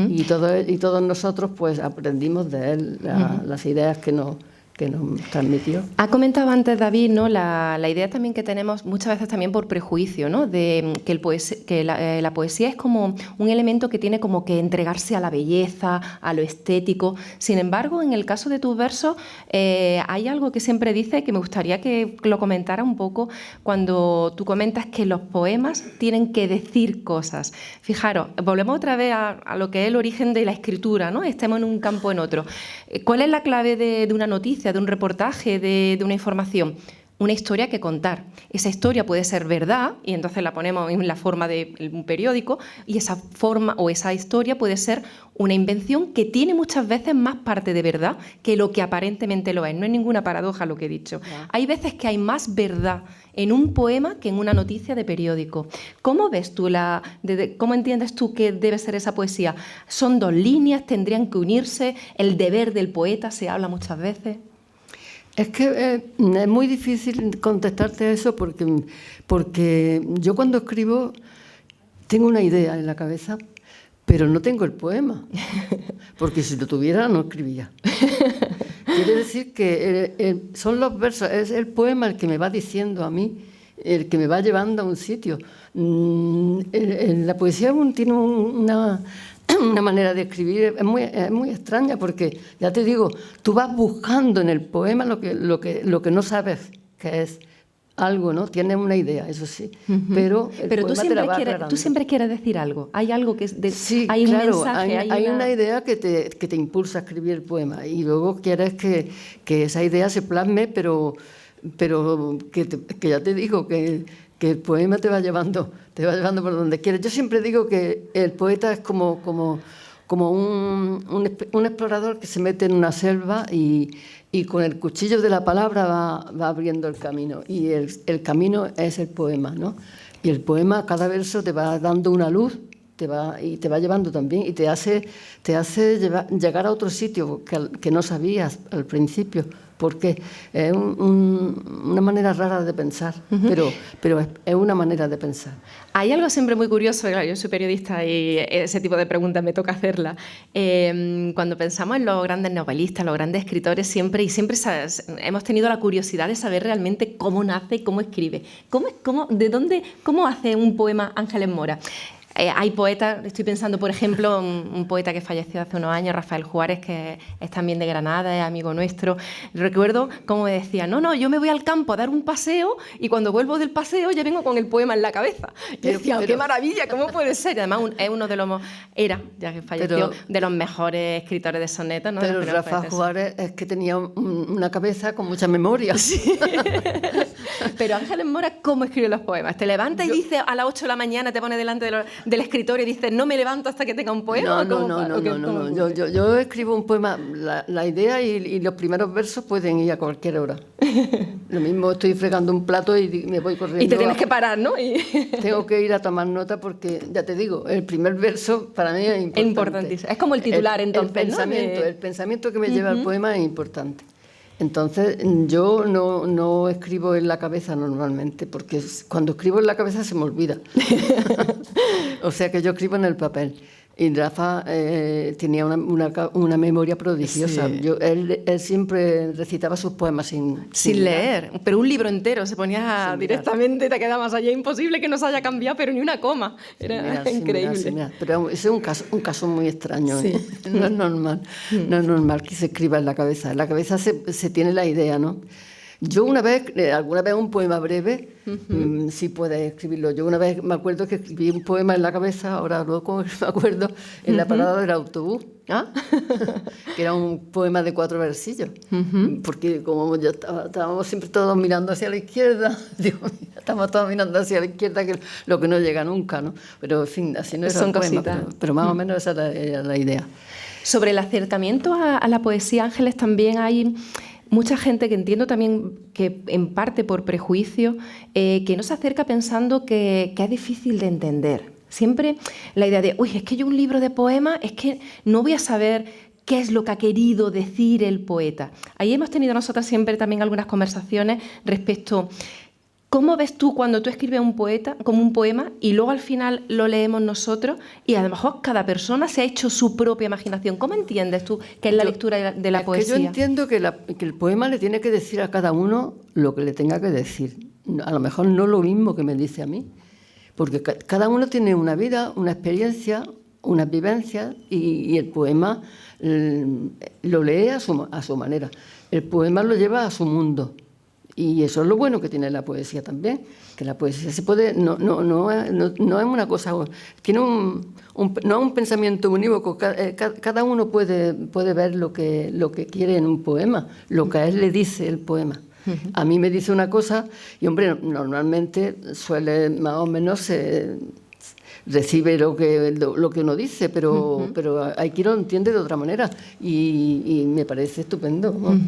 Y todos nosotros pues aprendimos de él las ideas que nos transmitió. Ha comentado antes David, ¿no?, la idea también que tenemos muchas veces también por prejuicio, ¿no?, de que la poesía es como un elemento que tiene como que entregarse a la belleza, a lo estético. Sin embargo, en el caso de tus versos hay algo que siempre dice, que me gustaría que lo comentara un poco, cuando tú comentas que los poemas tienen que decir cosas. Fijaros, volvemos otra vez a lo que es el origen de la escritura, ¿no? Estemos en un campo o en otro. ¿Cuál es la clave de una noticia, de un reportaje, de una información? Una historia que contar. Esa historia puede ser verdad, y entonces la ponemos en la forma de un periódico, y esa forma o esa historia puede ser una invención que tiene muchas veces más parte de verdad que lo que aparentemente lo es. No es ninguna paradoja lo que he dicho. Hay veces que hay más verdad en un poema que en una noticia de periódico. ¿Cómo ves tú cómo entiendes tú que debe ser esa poesía? ¿Son dos líneas? ¿Tendrían que unirse? ¿El deber del poeta se habla muchas veces? Es que es muy difícil contestarte eso porque yo cuando escribo tengo una idea en la cabeza, pero no tengo el poema, porque si lo tuviera no escribía. Quiere decir que son los versos, es el poema el que me va diciendo a mí, el que me va llevando a un sitio. La poesía tiene una manera de escribir es muy extraña, porque ya te digo, tú vas buscando en el poema lo que no sabes que es algo, ¿no? Tienes una idea, eso sí, pero tú siempre quieres decir algo. Hay algo que sí, hay claro, un mensaje, hay una idea que te impulsa a escribir el poema, y luego quieres que esa idea se plasme, pero que ya te digo que el poema te va llevando por donde quieres. Yo siempre digo que el poeta es como un explorador que se mete en una selva y con el cuchillo de la palabra va abriendo el camino, y el camino es el poema, ¿no? Y el poema, cada verso te va dando una luz, te va llevando también, y te hace llegar a otro sitio que no sabías al principio, porque es una manera rara de pensar, pero es una manera de pensar. Hay algo siempre muy curioso, claro, yo soy periodista y ese tipo de preguntas me toca hacerla. Cuando pensamos en los grandes novelistas, los grandes escritores, siempre hemos tenido la curiosidad de saber realmente cómo nace y cómo escribe. ¿Cómo hace un poema Ángeles Mora? Hay poetas, estoy pensando, por ejemplo, un poeta que falleció hace unos años, Rafael Juárez, que es también de Granada, es amigo nuestro. Recuerdo cómo me decía, no, yo me voy al campo a dar un paseo y cuando vuelvo del paseo ya vengo con el poema en la cabeza. Y decía, qué maravilla, ¿cómo puede ser? Y además es uno de los, ya que falleció, de los mejores escritores de sonetos, ¿no? Pero Rafael Juárez es que tenía una cabeza con mucha memoria. Sí. Pero Ángeles Mora, ¿cómo escribe los poemas? ¿Te levantas y dices a las 8 de la mañana, te pone delante del escritorio y dices, no me levanto hasta que tenga un poema? No. Yo escribo un poema, la idea y los primeros versos pueden ir a cualquier hora. Lo mismo, estoy fregando un plato y me voy corriendo. Y te tienes que parar, ¿no? Tengo que ir a tomar nota porque, ya te digo, el primer verso para mí es importante. Es importantísimo. Es como el titular, entonces, el pensamiento que me lleva al poema es importante. Entonces, yo no escribo en la cabeza normalmente, porque cuando escribo en la cabeza se me olvida. O sea que yo escribo en el papel. Y Rafa tenía una memoria prodigiosa. Sí. Él siempre recitaba sus poemas sin leer. Pero un libro entero se ponía directamente, te quedabas allá, imposible que no se haya cambiado, pero ni una coma. Era increíble. Pero ese es un caso muy extraño. Sí. No es normal. No es normal que se escriba en la cabeza. En la cabeza se tiene la idea, ¿no? Yo alguna vez un poema breve, sí puedes escribirlo. Yo una vez me acuerdo que escribí un poema en la cabeza, ahora luego me acuerdo, en la parada del autobús, que era un poema de 4 versillos, porque como ya estábamos siempre todos mirando hacia la izquierda, digo, estamos todos mirando hacia la izquierda, que lo que no llega nunca, ¿no? Pero en fin, así no era el poema, pero más o menos esa era la idea. Sobre el acercamiento a la poesía, Ángeles, también hay mucha gente que entiendo también que en parte por prejuicio, que no se acerca pensando que es difícil de entender. Siempre la idea de, uy, es que yo un libro de poemas, es que no voy a saber qué es lo que ha querido decir el poeta. Ahí hemos tenido nosotras siempre también algunas conversaciones respecto... ¿Cómo ves tú cuando tú escribes un poeta, como un poema, y luego al final lo leemos nosotros y a lo mejor cada persona se ha hecho su propia imaginación? ¿Cómo entiendes tú que es la lectura de la poesía? Yo entiendo que el poema le tiene que decir a cada uno lo que le tenga que decir. A lo mejor no lo mismo que me dice a mí, porque cada uno tiene una vida, una experiencia, unas vivencias, y el poema lo lee a su manera. El poema lo lleva a su mundo. Y eso es lo bueno que tiene la poesía también, que la poesía se puede, no es una cosa, tiene no es un pensamiento unívoco, cada uno puede ver lo que quiere en un poema, lo que a él le dice el poema. A mí me dice una cosa y, hombre, normalmente suele más o menos recibe lo que uno dice, pero hay quien lo entiende de otra manera y me parece estupendo, ¿no?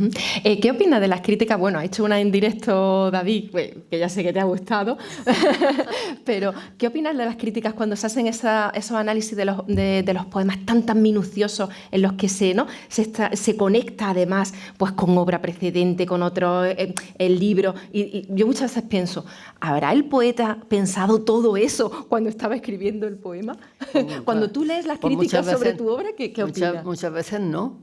¿Qué opinas de las críticas? Bueno, ha hecho una en directo David, que ya sé que te ha gustado, pero ¿qué opinas de las críticas cuando se hacen esos análisis de los poemas tan minuciosos en los que se conecta además pues con obra precedente, con otro el libro? Y yo muchas veces pienso, ¿habrá el poeta pensado todo eso cuando estaba escribiendo el poema? Cuando tú lees las críticas sobre tu obra, ¿qué opinas? Muchas veces no.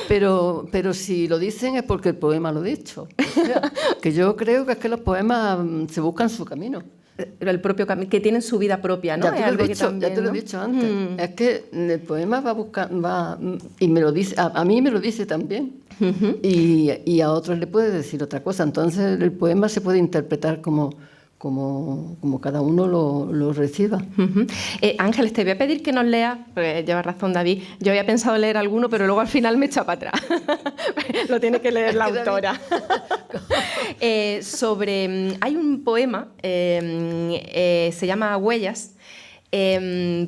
pero si lo dicen es porque el poema lo ha dicho. O sea, que yo creo que es que los poemas se buscan su camino. El propio camino, que tienen su vida propia, ¿no? Ya te lo he dicho antes. Es que el poema va a buscar, y me lo dice, a mí me lo dice también. Y a otros le puede decir otra cosa. Entonces el poema se puede interpretar como cada uno lo reciba. Ángeles, te voy a pedir que nos leas, porque lleva razón David, yo había pensado leer alguno, pero luego al final me echa para atrás. Lo tiene que leer la autora. Hay un poema, se llama Huellas,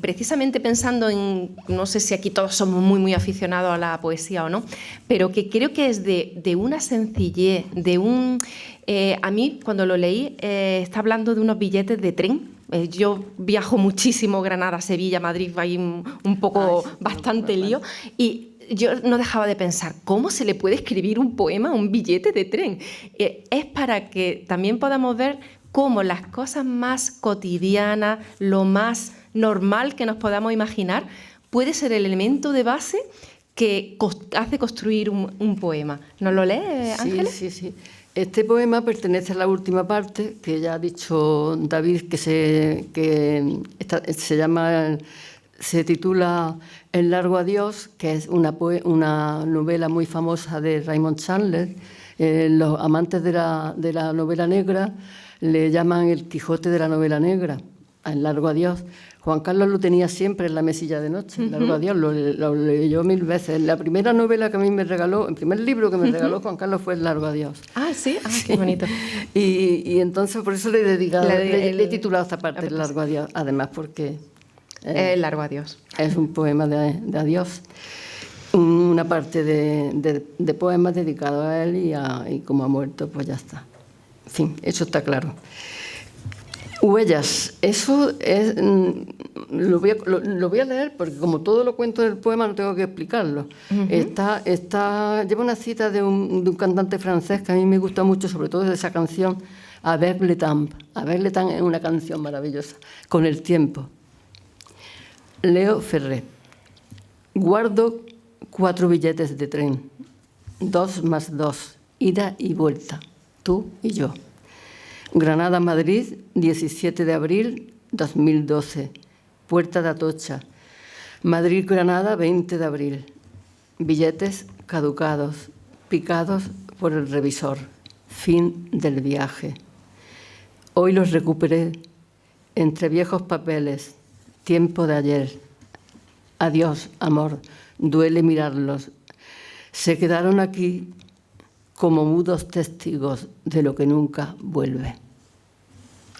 precisamente pensando en, no sé si aquí todos somos muy aficionados a la poesía o no, pero que creo que es de una sencillez, a mí cuando lo leí está hablando de unos billetes de tren. Yo viajo muchísimo, Granada, Sevilla, Madrid, hay un poco bastante lío, y yo no dejaba de pensar, ¿cómo se le puede escribir un poema a un billete de tren? Es para que también podamos ver cómo las cosas más cotidianas, lo más normal que nos podamos imaginar, puede ser el elemento de base que hace construir un poema. ¿Nos lo lees, Ángeles? Sí. Este poema pertenece a la última parte, que ya ha dicho David, que se titula El largo adiós, que es una novela muy famosa de Raymond Chandler. Los amantes de la novela negra le llaman el Quijote de la novela negra, El largo adiós. Juan Carlos lo tenía siempre en la mesilla de noche, El largo adiós, lo leyó 1000 veces. La primera novela que a mí me regaló, el primer libro que me regaló Juan Carlos fue El largo adiós. Ah, sí, qué bonito. Y entonces por eso le he titulado esta parte, El largo adiós, además porque... El largo adiós. Es un poema de adiós. Una parte de poemas dedicado a él y como ha muerto, pues ya está. En fin, eso está claro. Huellas, eso es, lo voy a leer porque como todo lo cuento en el poema no tengo que explicarlo. Lleva una cita de un cantante francés que a mí me gusta mucho, sobre todo de esa canción, Avec le temps. Avec le temps es una canción maravillosa, con el tiempo. Leo Ferré. Guardo 4 billetes de tren, 2 más 2, ida y vuelta, tú y yo. Granada-Madrid, 17 de abril 2012, Puerta de Atocha. Madrid-Granada, 20 de abril. Billetes caducados, picados por el revisor. Fin del viaje. Hoy los recuperé entre viejos papeles, tiempo de ayer. Adiós, amor, duele mirarlos. Se quedaron aquí como mudos testigos de lo que nunca vuelve.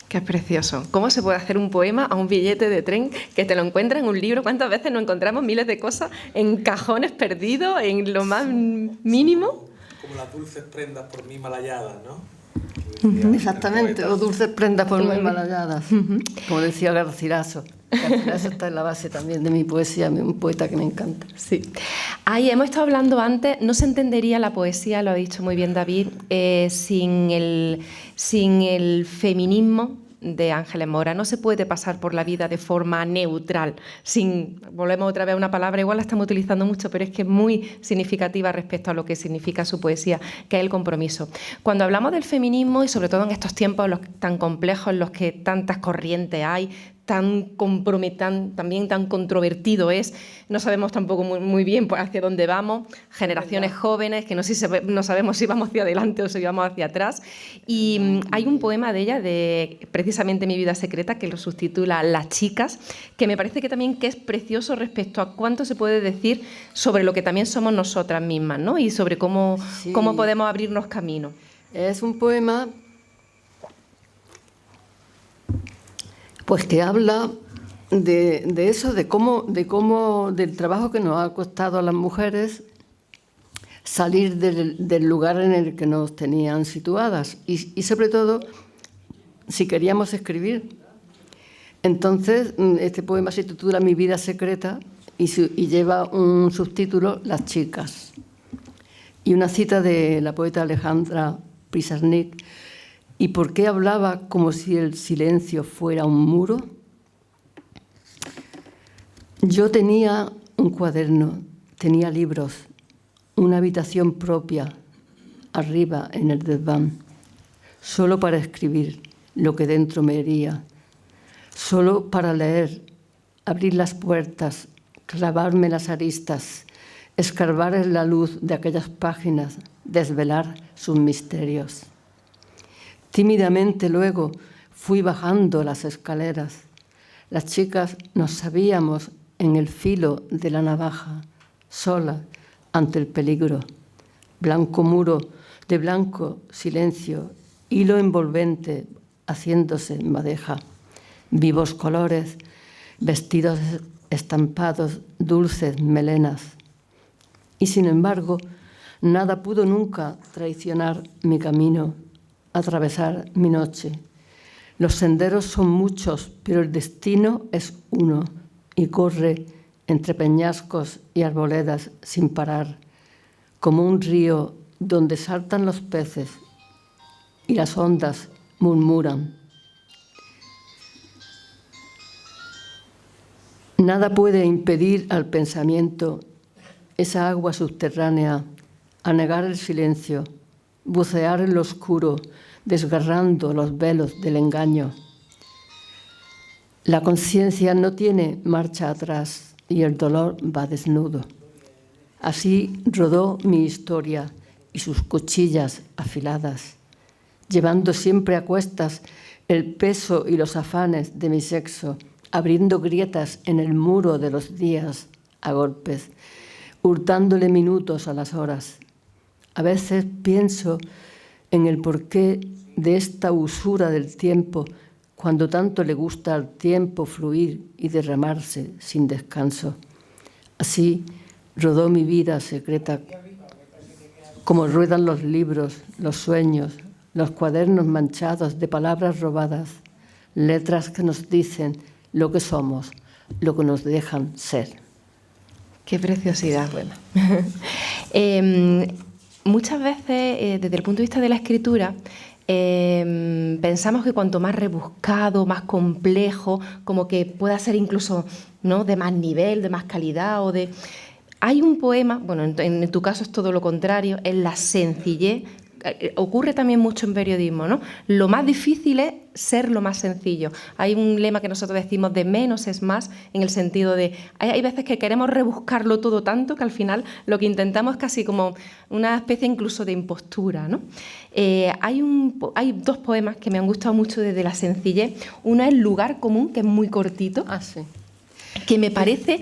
Qué precioso. ¿Cómo se puede hacer un poema a un billete de tren que te lo encuentras en un libro? ¿Cuántas veces nos encontramos miles de cosas en cajones perdidos, en lo más mínimo? Como las dulces prendas por mí mal halladas, ¿no? Exactamente, o dulces prendas por muy mal halladas, como decía Garcilaso. Garcilaso está en la base también de mi poesía, un poeta que me encanta. Sí. Ahí hemos estado hablando antes, no se entendería la poesía, lo ha dicho muy bien David, sin el feminismo de Ángeles Mora. No se puede pasar por la vida de forma neutral, volvemos otra vez a una palabra, igual la estamos utilizando mucho, pero es que es muy significativa respecto a lo que significa su poesía, que es el compromiso. Cuando hablamos del feminismo, y sobre todo en estos tiempos tan complejos en los que tantas corrientes hay, también tan controvertido es, no sabemos tampoco muy bien pues, hacia dónde vamos, generaciones jóvenes que no sabemos si vamos hacia adelante o si vamos hacia atrás. Y hay un poema de ella, de precisamente Mi vida secreta, que lo subtitula Las chicas, que me parece que también que es precioso respecto a cuánto se puede decir sobre lo que también somos nosotras mismas, ¿no? Y sobre cómo podemos abrirnos camino. Es un poema pues que habla de eso, de cómo del trabajo que nos ha costado a las mujeres salir del lugar en el que nos tenían situadas y sobre todo si queríamos escribir. Entonces, este poema se titula Mi vida secreta y lleva un subtítulo, Las chicas. Y una cita de la poeta Alejandra Pizarnik. ¿Y por qué hablaba como si el silencio fuera un muro? Yo tenía un cuaderno, tenía libros, una habitación propia, arriba en el desván, solo para escribir lo que dentro me hería, solo para leer, abrir las puertas, clavarme las aristas, escarbar en la luz de aquellas páginas, desvelar sus misterios. Tímidamente luego fui bajando las escaleras. Las chicas nos sabíamos en el filo de la navaja, sola ante el peligro. Blanco muro de blanco silencio, hilo envolvente haciéndose en madeja. Vivos colores, vestidos estampados, dulces melenas. Y sin embargo, nada pudo nunca traicionar mi camino, atravesar mi noche. Los senderos son muchos, pero el destino es uno y corre entre peñascos y arboledas sin parar, como un río donde saltan los peces y las ondas murmuran. Nada puede impedir al pensamiento esa agua subterránea, anegar el silencio, bucear en lo oscuro, desgarrando los velos del engaño. La conciencia no tiene marcha atrás y el dolor va desnudo. Así rodó mi historia y sus cuchillas afiladas, llevando siempre a cuestas el peso y los afanes de mi sexo, abriendo grietas en el muro de los días a golpes, hurtándole minutos a las horas. A veces pienso en el porqué de esta usura del tiempo, cuando tanto le gusta al tiempo fluir y derramarse sin descanso. Así rodó mi vida secreta, como ruedan los libros, los sueños, los cuadernos manchados de palabras robadas, letras que nos dicen lo que somos, lo que nos dejan ser. Qué preciosidad. Bueno. Muchas veces, desde el punto de vista de la escritura, pensamos que cuanto más rebuscado, más complejo, como que pueda ser incluso, ¿no?, de más nivel, de más calidad o de... Hay un poema, bueno, en tu caso es todo lo contrario, es la sencillez. Ocurre también mucho en periodismo, ¿no? Lo más difícil es ser lo más sencillo. Hay un lema que nosotros decimos de menos es más, en el sentido de hay veces que queremos rebuscarlo todo tanto que al final lo que intentamos es casi como una especie incluso de impostura, ¿no? Hay dos poemas que me han gustado mucho desde la sencillez. Uno es Lugar común, que es muy cortito, sí, que me parece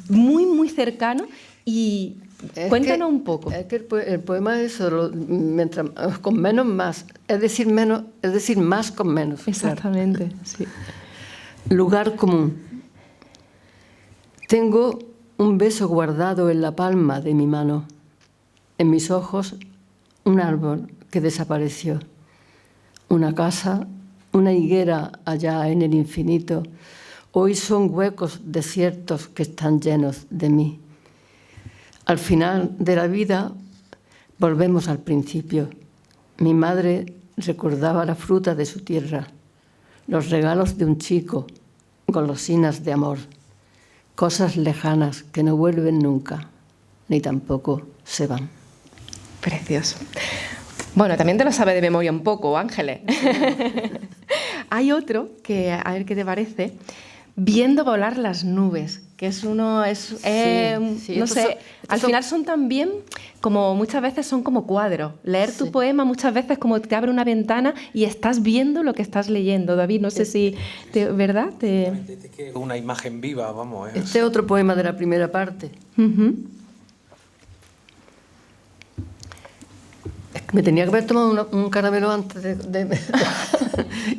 muy, muy cercano y... Cuéntanos un poco. Es que el poema es eso, mientras, con menos más, es decir, más con menos. Exactamente, claro. Sí. Lugar común. Tengo un beso guardado en la palma de mi mano. En mis ojos, un árbol que desapareció. una casa, una higuera allá en el infinito. Hoy son huecos desiertos que están llenos de mí. Al final de la vida volvemos al principio. Mi madre recordaba la fruta de su tierra, los regalos de un chico, golosinas de amor, cosas lejanas que no vuelven nunca, ni tampoco se van. Precioso. Bueno, también te lo sabe de memoria un poco, Ángeles. Hay otro que, a ver qué te parece, Viendo volar las nubes, que es uno, no sé, al final son también, como muchas veces son como cuadros. Leer tu poema muchas veces como te abre una ventana y estás viendo lo que estás leyendo. David, no sé si, ¿verdad? Una imagen viva, vamos. Este es otro poema de la primera parte. Me tenía que haber tomado un caramelo antes de...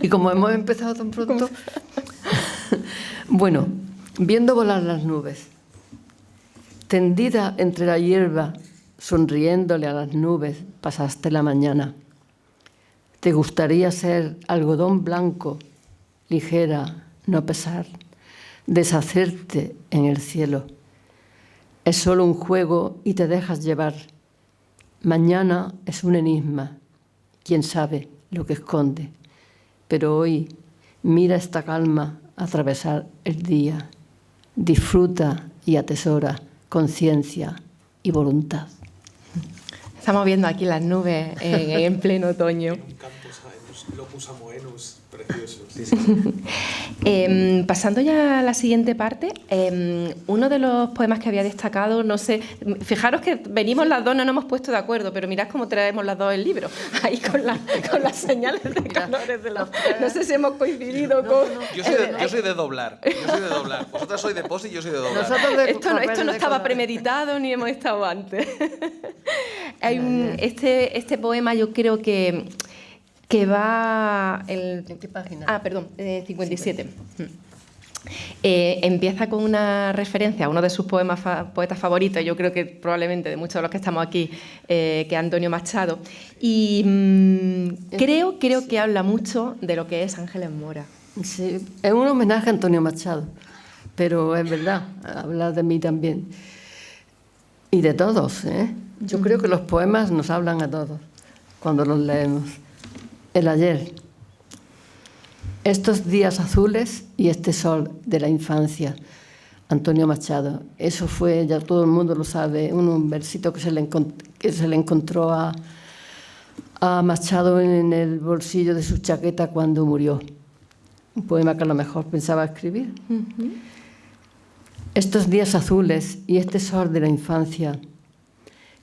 Y como hemos empezado tan pronto... Bueno, viendo volar las nubes, tendida entre la hierba, sonriéndole a las nubes, pasaste la mañana. Te gustaría ser algodón blanco, ligera, no pesar, deshacerte en el cielo. Es solo un juego y te dejas llevar. Mañana es un enigma, quién sabe lo que esconde. Pero hoy mira esta calma atravesar el día. Disfruta y atesora conciencia y voluntad. Estamos viendo aquí las nubes en pleno otoño. En un campus locus amoenus, precioso. Sí, sí. Pasando ya a la siguiente parte, uno de los poemas que había destacado, no sé, fijaros que venimos las dos, no nos hemos puesto de acuerdo, pero mirad cómo traemos las dos el libro, ahí con las señales de colores de los... No sé si hemos coincidido con... Yo soy de doblar, Vosotras sois de pose y yo soy de doblar. Esto no estaba premeditado ni hemos estado antes. Este poema yo creo que va... ¿En qué página? 57. Empieza con una referencia a uno de sus poetas favoritos, yo creo que probablemente de muchos de los que estamos aquí, que es Antonio Machado, y creo que habla mucho de lo que es Ángeles Mora. Sí, es un homenaje a Antonio Machado, pero es verdad, habla de mí también. Y de todos, ¿eh? Yo creo que los poemas nos hablan a todos cuando los leemos. El ayer, estos días azules y este sol de la infancia. Antonio Machado. Eso fue, ya todo el mundo lo sabe, un versito que se le encontró a Machado en el bolsillo de su chaqueta cuando murió. Un poema que a lo mejor pensaba escribir. Estos días azules y este sol de la infancia,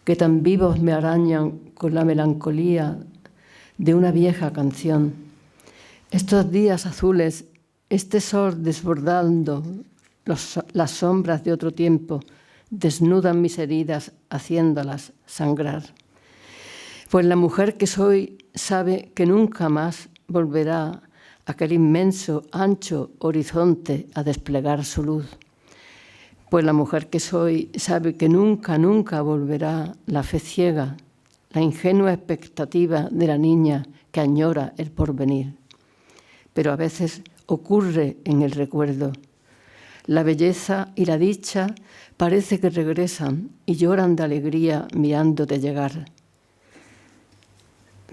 que tan vivos me arañan con la melancolía de una vieja canción. Estos días azules, este sol desbordando las sombras de otro tiempo, desnudan mis heridas haciéndolas sangrar. Pues la mujer que soy sabe que nunca más volverá aquel inmenso, ancho horizonte a desplegar su luz. Pues la mujer que soy sabe que nunca, nunca volverá la fe ciega, la ingenua expectativa de la niña que añora el porvenir. Pero a veces ocurre en el recuerdo. La belleza y la dicha parece que regresan y lloran de alegría mirándote llegar.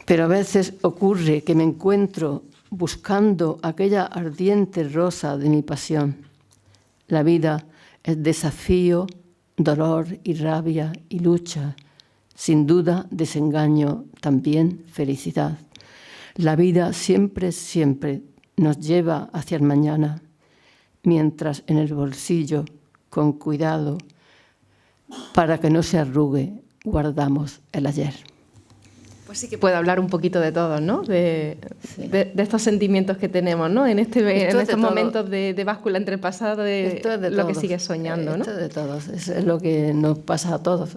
Pero a veces ocurre que me encuentro buscando aquella ardiente rosa de mi pasión. La vida es desafío, dolor y rabia y lucha. Sin duda, desengaño, también felicidad. La vida siempre, siempre nos lleva hacia el mañana, mientras en el bolsillo, con cuidado, para que no se arrugue, guardamos el ayer. Pues sí que puede hablar un poquito de todo, ¿no? De estos sentimientos que tenemos, ¿no? En estos momentos de báscula entre el pasado y lo que sigues soñando, ¿no? Esto es de todos, es lo que nos pasa a todos.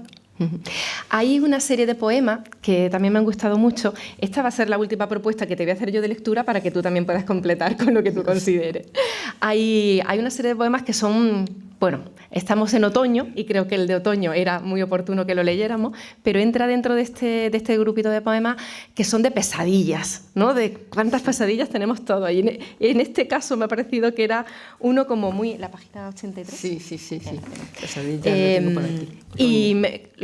Hay una serie de poemas que también me han gustado mucho. Esta va a ser la última propuesta que te voy a hacer yo de lectura para que tú también puedas completar con lo que tú consideres. Hay una serie de poemas que son bueno, estamos en otoño y creo que el de otoño era muy oportuno que lo leyéramos, pero entra dentro de este grupito de poemas que son de pesadillas, ¿no? De cuántas pesadillas tenemos todos. Y en este caso me ha parecido que era uno como muy... ¿La página 83? Sí. Pesadillas, lo tengo por aquí. Y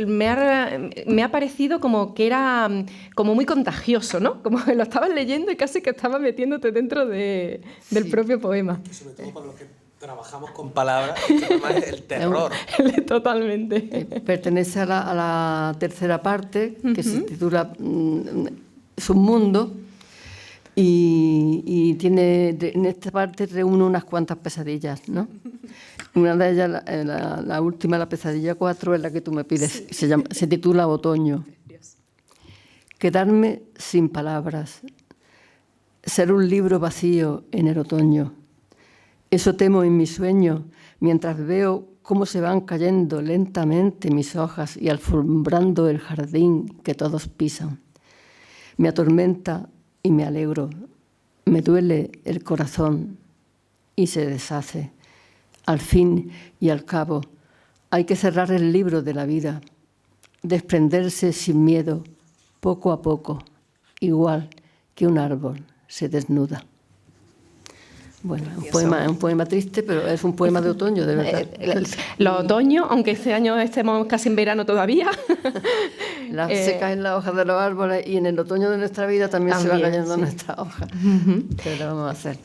me ha parecido como que era como muy contagioso, ¿no? Como que lo estabas leyendo y casi que estabas metiéndote dentro del propio poema. Sobre todo para los que trabajamos con palabras, es el terror. Totalmente. Pertenece a la tercera parte, que se titula Submundo, y tiene, en esta parte reúne unas cuantas pesadillas, ¿no? Una de ellas, la última, la pesadilla 4, es la que tú me pides, se titula Otoño. Quedarme sin palabras, ser un libro vacío en el otoño. Eso temo en mi sueño, mientras veo cómo se van cayendo lentamente mis hojas y alfombrando el jardín que todos pisan. Me atormenta y me alegro, me duele el corazón y se deshace. Al fin y al cabo, hay que cerrar el libro de la vida, desprenderse sin miedo, poco a poco, igual que un árbol se desnuda. Bueno, es un poema triste, pero es un poema de otoño, de verdad. Los otoños, aunque este año estemos casi en verano todavía. Se caen las hojas de los árboles y en el otoño de nuestra vida también se va cayendo nuestra hoja. ¿Qué le vamos a hacer?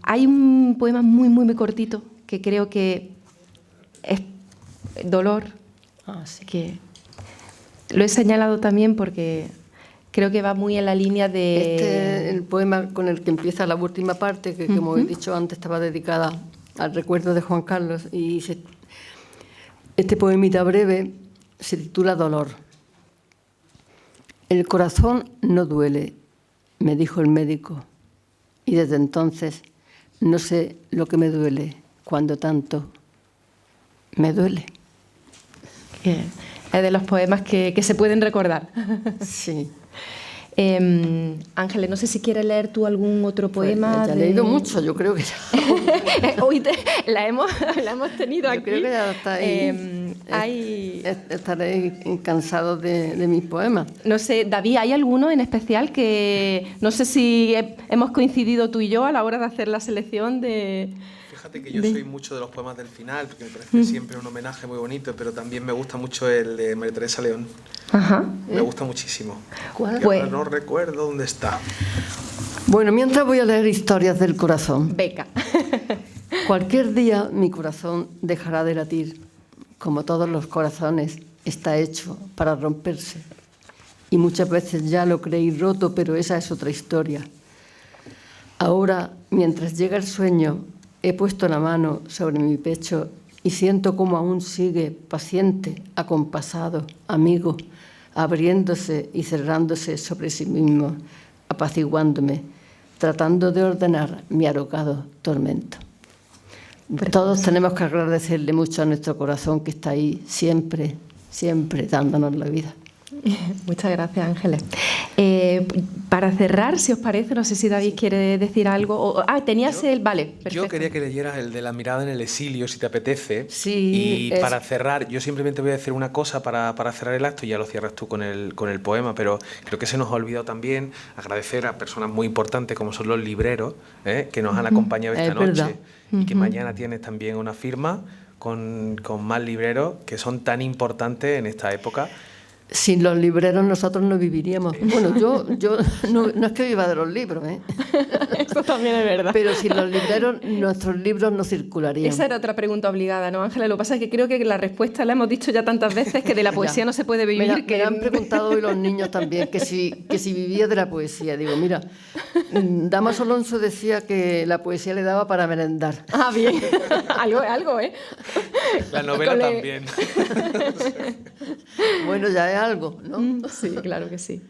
Hay un poema muy, muy, muy cortito que creo que es Dolor. Sí. Que lo he señalado también porque creo que va muy en la línea de... el poema con el que empieza la última parte, que como he dicho antes estaba dedicada al recuerdo de Juan Carlos, y este poemita breve se titula Dolor. El corazón no duele, me dijo el médico, y desde entonces no sé lo que me duele cuando tanto me duele. Es de los poemas que se pueden recordar. Sí. Ángeles, no sé si quieres leer tú algún otro poema. Ya he leído mucho, yo creo que ya. Hoy la hemos tenido aquí. Yo creo que ya está ahí. Estaréis cansados de mis poemas. No sé, David, ¿hay alguno en especial que no sé si hemos coincidido tú y yo a la hora de hacer la selección de... Fíjate que yo soy mucho de los poemas del final, porque me parece siempre un homenaje muy bonito, pero también me gusta mucho el de María Teresa León. Ajá. Me gusta muchísimo. ¿Cuál? Ahora no recuerdo dónde está. Bueno, mientras voy a leer historias del corazón. Beca. Cualquier día mi corazón dejará de latir. Como todos los corazones, está hecho para romperse. Y muchas veces ya lo creí roto, pero esa es otra historia. Ahora, mientras llega el sueño, he puesto la mano sobre mi pecho y siento como aún sigue paciente, acompasado, amigo, abriéndose y cerrándose sobre sí mismo, apaciguándome, tratando de ordenar mi alocado tormento. Todos tenemos que agradecerle mucho a nuestro corazón que está ahí siempre, siempre dándonos la vida. Muchas gracias, Ángeles. Para cerrar, si os parece, no sé si David quiere decir algo. Tenías el... Vale, perfecto. Yo quería que leyeras el de La mirada en el exilio, si te apetece. Sí. Y para cerrar, yo simplemente voy a decir una cosa para cerrar el acto, y ya lo cierras tú con el poema, pero creo que se nos ha olvidado también agradecer a personas muy importantes como son los libreros, que nos han acompañado esta noche. Verdad. Y que mañana tienes también una firma con más libreros que son tan importantes en esta época. Sin los libreros nosotros no viviríamos. Bueno, yo no es que viva de los libros, Eso también es verdad. Pero sin los libreros nuestros libros no circularían. Esa era otra pregunta obligada, ¿no, Ángeles? Lo que pasa es que creo que la respuesta la hemos dicho ya tantas veces, que de la poesía no se puede vivir. Me han preguntado hoy los niños también que si vivía de la poesía. Digo, mira, Damaso Alonso decía que la poesía le daba para merendar. Ah, bien. algo, ¿eh? La novela también. Bueno, ya es algo, ¿no? Sí, claro que sí.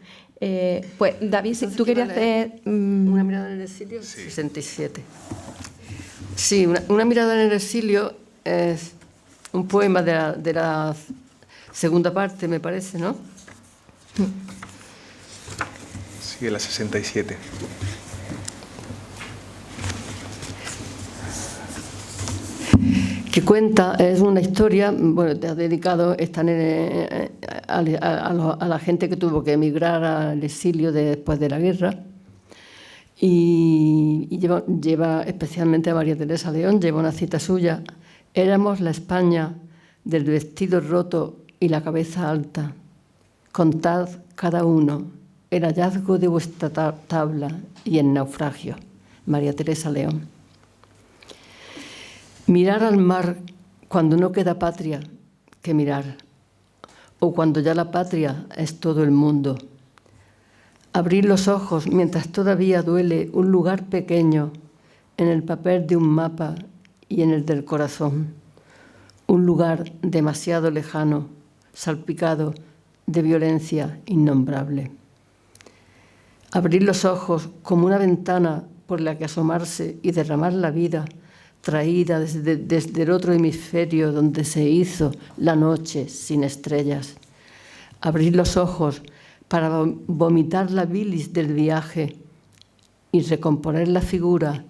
Pues, David, si tú querías hacer... Una mirada en el exilio, sí. 67. Sí, una mirada en el exilio es un poema de la segunda parte, me parece, ¿no? Sí, de la 67. que cuenta, es una historia, bueno, te ha dedicado, están a la gente que tuvo que emigrar al exilio después de la guerra, y lleva especialmente a María Teresa León, lleva una cita suya: éramos la España del vestido roto y la cabeza alta. Contad cada uno el hallazgo de vuestra tabla y el naufragio. María Teresa León. Mirar al mar cuando no queda patria que mirar, o cuando ya la patria es todo el mundo. Abrir los ojos mientras todavía duele un lugar pequeño en el papel de un mapa y en el del corazón. Un lugar demasiado lejano, salpicado de violencia innombrable. Abrir los ojos como una ventana por la que asomarse y derramar la vida traída desde el otro hemisferio donde se hizo la noche sin estrellas. Abrir los ojos para vomitar la bilis del viaje y recomponer la figura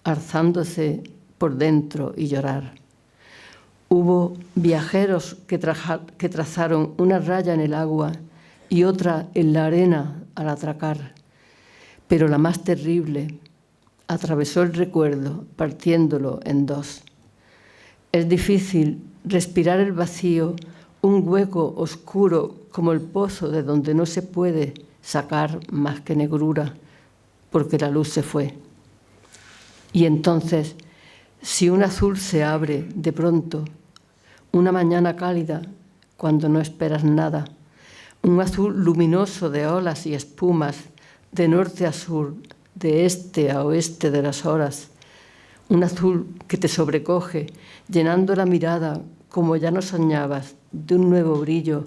alzándose por dentro y llorar. Hubo viajeros que trazaron una raya en el agua y otra en la arena al atracar, pero la más terrible atravesó el recuerdo partiéndolo en dos. Es difícil respirar el vacío, un hueco oscuro como el pozo de donde no se puede sacar más que negrura, porque la luz se fue. Y entonces, si un azul se abre de pronto, una mañana cálida, cuando no esperas nada, un azul luminoso de olas y espumas, de norte a sur, de este a oeste de las horas, un azul que te sobrecoge, llenando la mirada como ya no soñabas, de un nuevo brillo,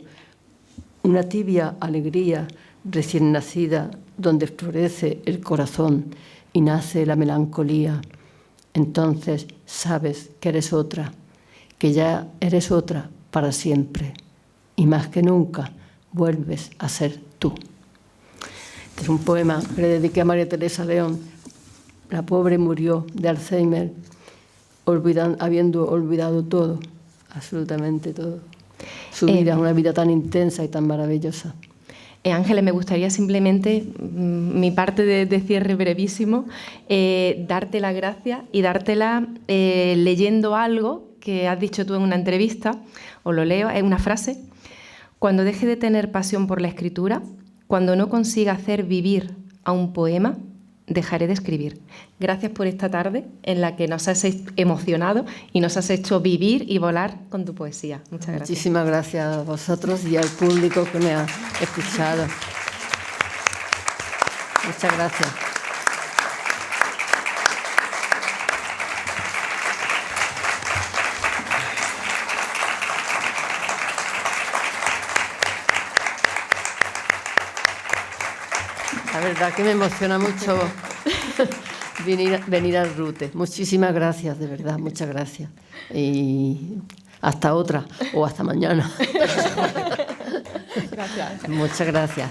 una tibia alegría recién nacida donde florece el corazón y nace la melancolía. Entonces sabes que eres otra, que ya eres otra para siempre y más que nunca vuelves a ser tú. Este es un poema que le dediqué a María Teresa León. La pobre murió de Alzheimer, habiendo olvidado todo, absolutamente todo. Su vida, una vida tan intensa y tan maravillosa. Ángeles, me gustaría simplemente, mi parte de cierre brevísimo, darte las gracias y dártela leyendo algo que has dicho tú en una entrevista, os lo leo, es una frase: cuando deje de tener pasión por la escritura, cuando no consiga hacer vivir a un poema, dejaré de escribir. Gracias por esta tarde en la que nos has emocionado y nos has hecho vivir y volar con tu poesía. Muchas gracias. Muchísimas gracias a vosotros y al público que me ha escuchado. Muchas gracias. La verdad que me emociona mucho venir al Rute. Muchísimas gracias, de verdad, muchas gracias. Y hasta otra, o hasta mañana. Gracias. Muchas gracias.